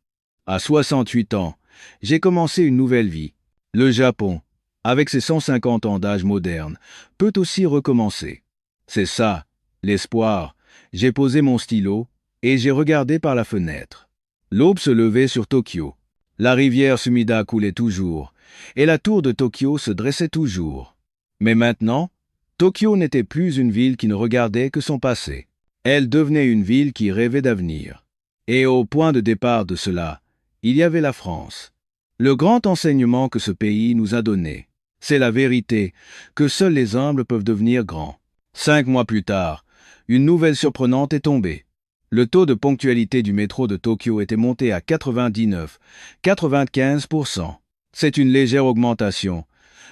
À 68 ans, j'ai commencé une nouvelle vie. Le Japon, avec ses 150 ans d'âge moderne, peut aussi recommencer. C'est ça, l'espoir. J'ai posé mon stylo et j'ai regardé par la fenêtre. L'aube se levait sur Tokyo. La rivière Sumida coulait toujours, et la tour de Tokyo se dressait toujours. Mais maintenant, Tokyo n'était plus une ville qui ne regardait que son passé. Elle devenait une ville qui rêvait d'avenir. Et au point de départ de cela, il y avait la France. Le grand enseignement que ce pays nous a donné, c'est la vérité que seuls les humbles peuvent devenir grands. 5 mois plus tard, une nouvelle surprenante est tombée. Le taux de ponctualité du métro de Tokyo était monté à 99-95%. C'est une légère augmentation,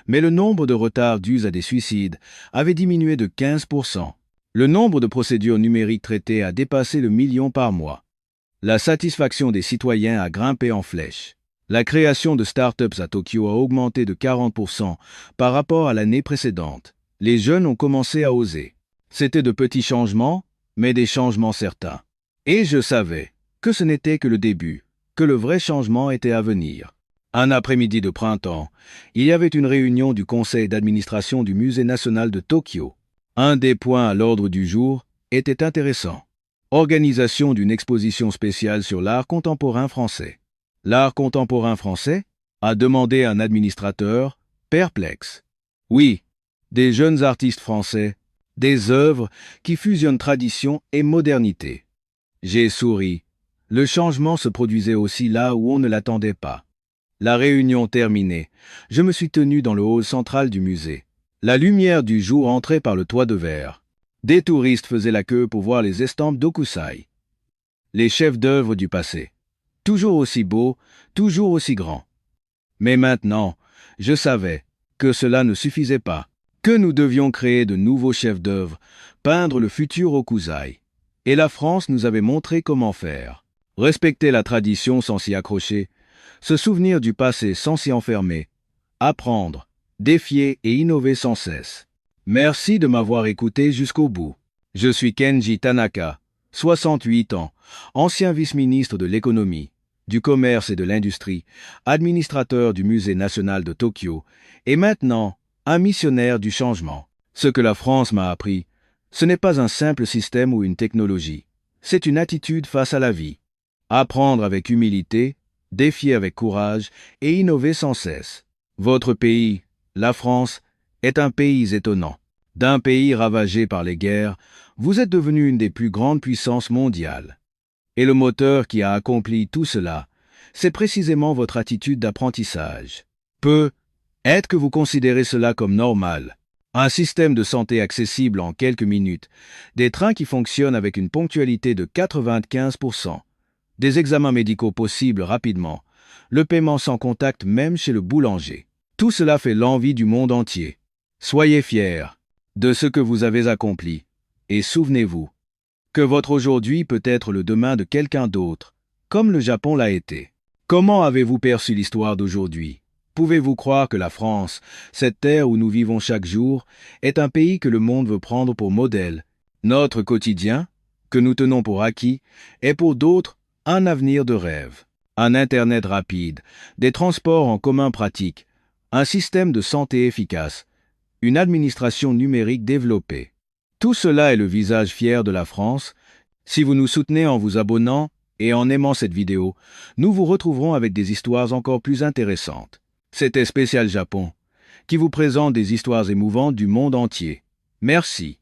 mais le nombre de retards dus à des suicides avait diminué de 15%. Le nombre de procédures numériques traitées a dépassé le million par mois. La satisfaction des citoyens a grimpé en flèche. La création de start-ups à Tokyo a augmenté de 40% par rapport à l'année précédente. Les jeunes ont commencé à oser. C'était de petits changements, mais des changements certains. Et je savais que ce n'était que le début, que le vrai changement était à venir. Un après-midi de printemps, il y avait une réunion du conseil d'administration du Musée national de Tokyo. Un des points à l'ordre du jour était intéressant. Organisation d'une exposition spéciale sur l'art contemporain français. L'art contemporain français? A demandé un administrateur, perplexe. Oui, des jeunes artistes français, des œuvres qui fusionnent tradition et modernité. J'ai souri. Le changement se produisait aussi là où on ne l'attendait pas. La réunion terminée, je me suis tenu dans le hall central du musée. La lumière du jour entrait par le toit de verre. Des touristes faisaient la queue pour voir les estampes d'Okusai. Les chefs d'œuvre du passé. Toujours aussi beaux, toujours aussi grands. Mais maintenant, je savais que cela ne suffisait pas, que nous devions créer de nouveaux chefs d'œuvre, peindre le futur Okusai. Et la France nous avait montré comment faire. Respecter la tradition sans s'y accrocher, se souvenir du passé sans s'y enfermer, apprendre, défier et innover sans cesse. Merci de m'avoir écouté jusqu'au bout. Je suis Kenji Tanaka, 68 ans, ancien vice-ministre de l'économie, du commerce et de l'industrie, administrateur du Musée national de Tokyo, et maintenant un missionnaire du changement. Ce que la France m'a appris, ce n'est pas un simple système ou une technologie, c'est une attitude face à la vie. Apprendre avec humilité, défier avec courage et innover sans cesse. Votre pays, la France, est un pays étonnant. D'un pays ravagé par les guerres, vous êtes devenu une des plus grandes puissances mondiales. Et le moteur qui a accompli tout cela, c'est précisément votre attitude d'apprentissage. Peut-être que vous considérez cela comme normal. Un système de santé accessible en quelques minutes, des trains qui fonctionnent avec une ponctualité de 95%, des examens médicaux possibles rapidement, le paiement sans contact même chez le boulanger. Tout cela fait l'envie du monde entier. Soyez fiers de ce que vous avez accompli, et souvenez-vous que votre aujourd'hui peut être le demain de quelqu'un d'autre, comme le Japon l'a été. Comment avez-vous perçu l'histoire d'aujourd'hui? Pouvez-vous croire que la France, cette terre où nous vivons chaque jour, est un pays que le monde veut prendre pour modèle? Notre quotidien, que nous tenons pour acquis, est pour d'autres un avenir de rêve. Un Internet rapide, des transports en commun pratiques, un système de santé efficace, une administration numérique développée. Tout cela est le visage fier de la France. Si vous nous soutenez en vous abonnant et en aimant cette vidéo, nous vous retrouverons avec des histoires encore plus intéressantes. C'était Spécial Japon, qui vous présente des histoires émouvantes du monde entier. Merci.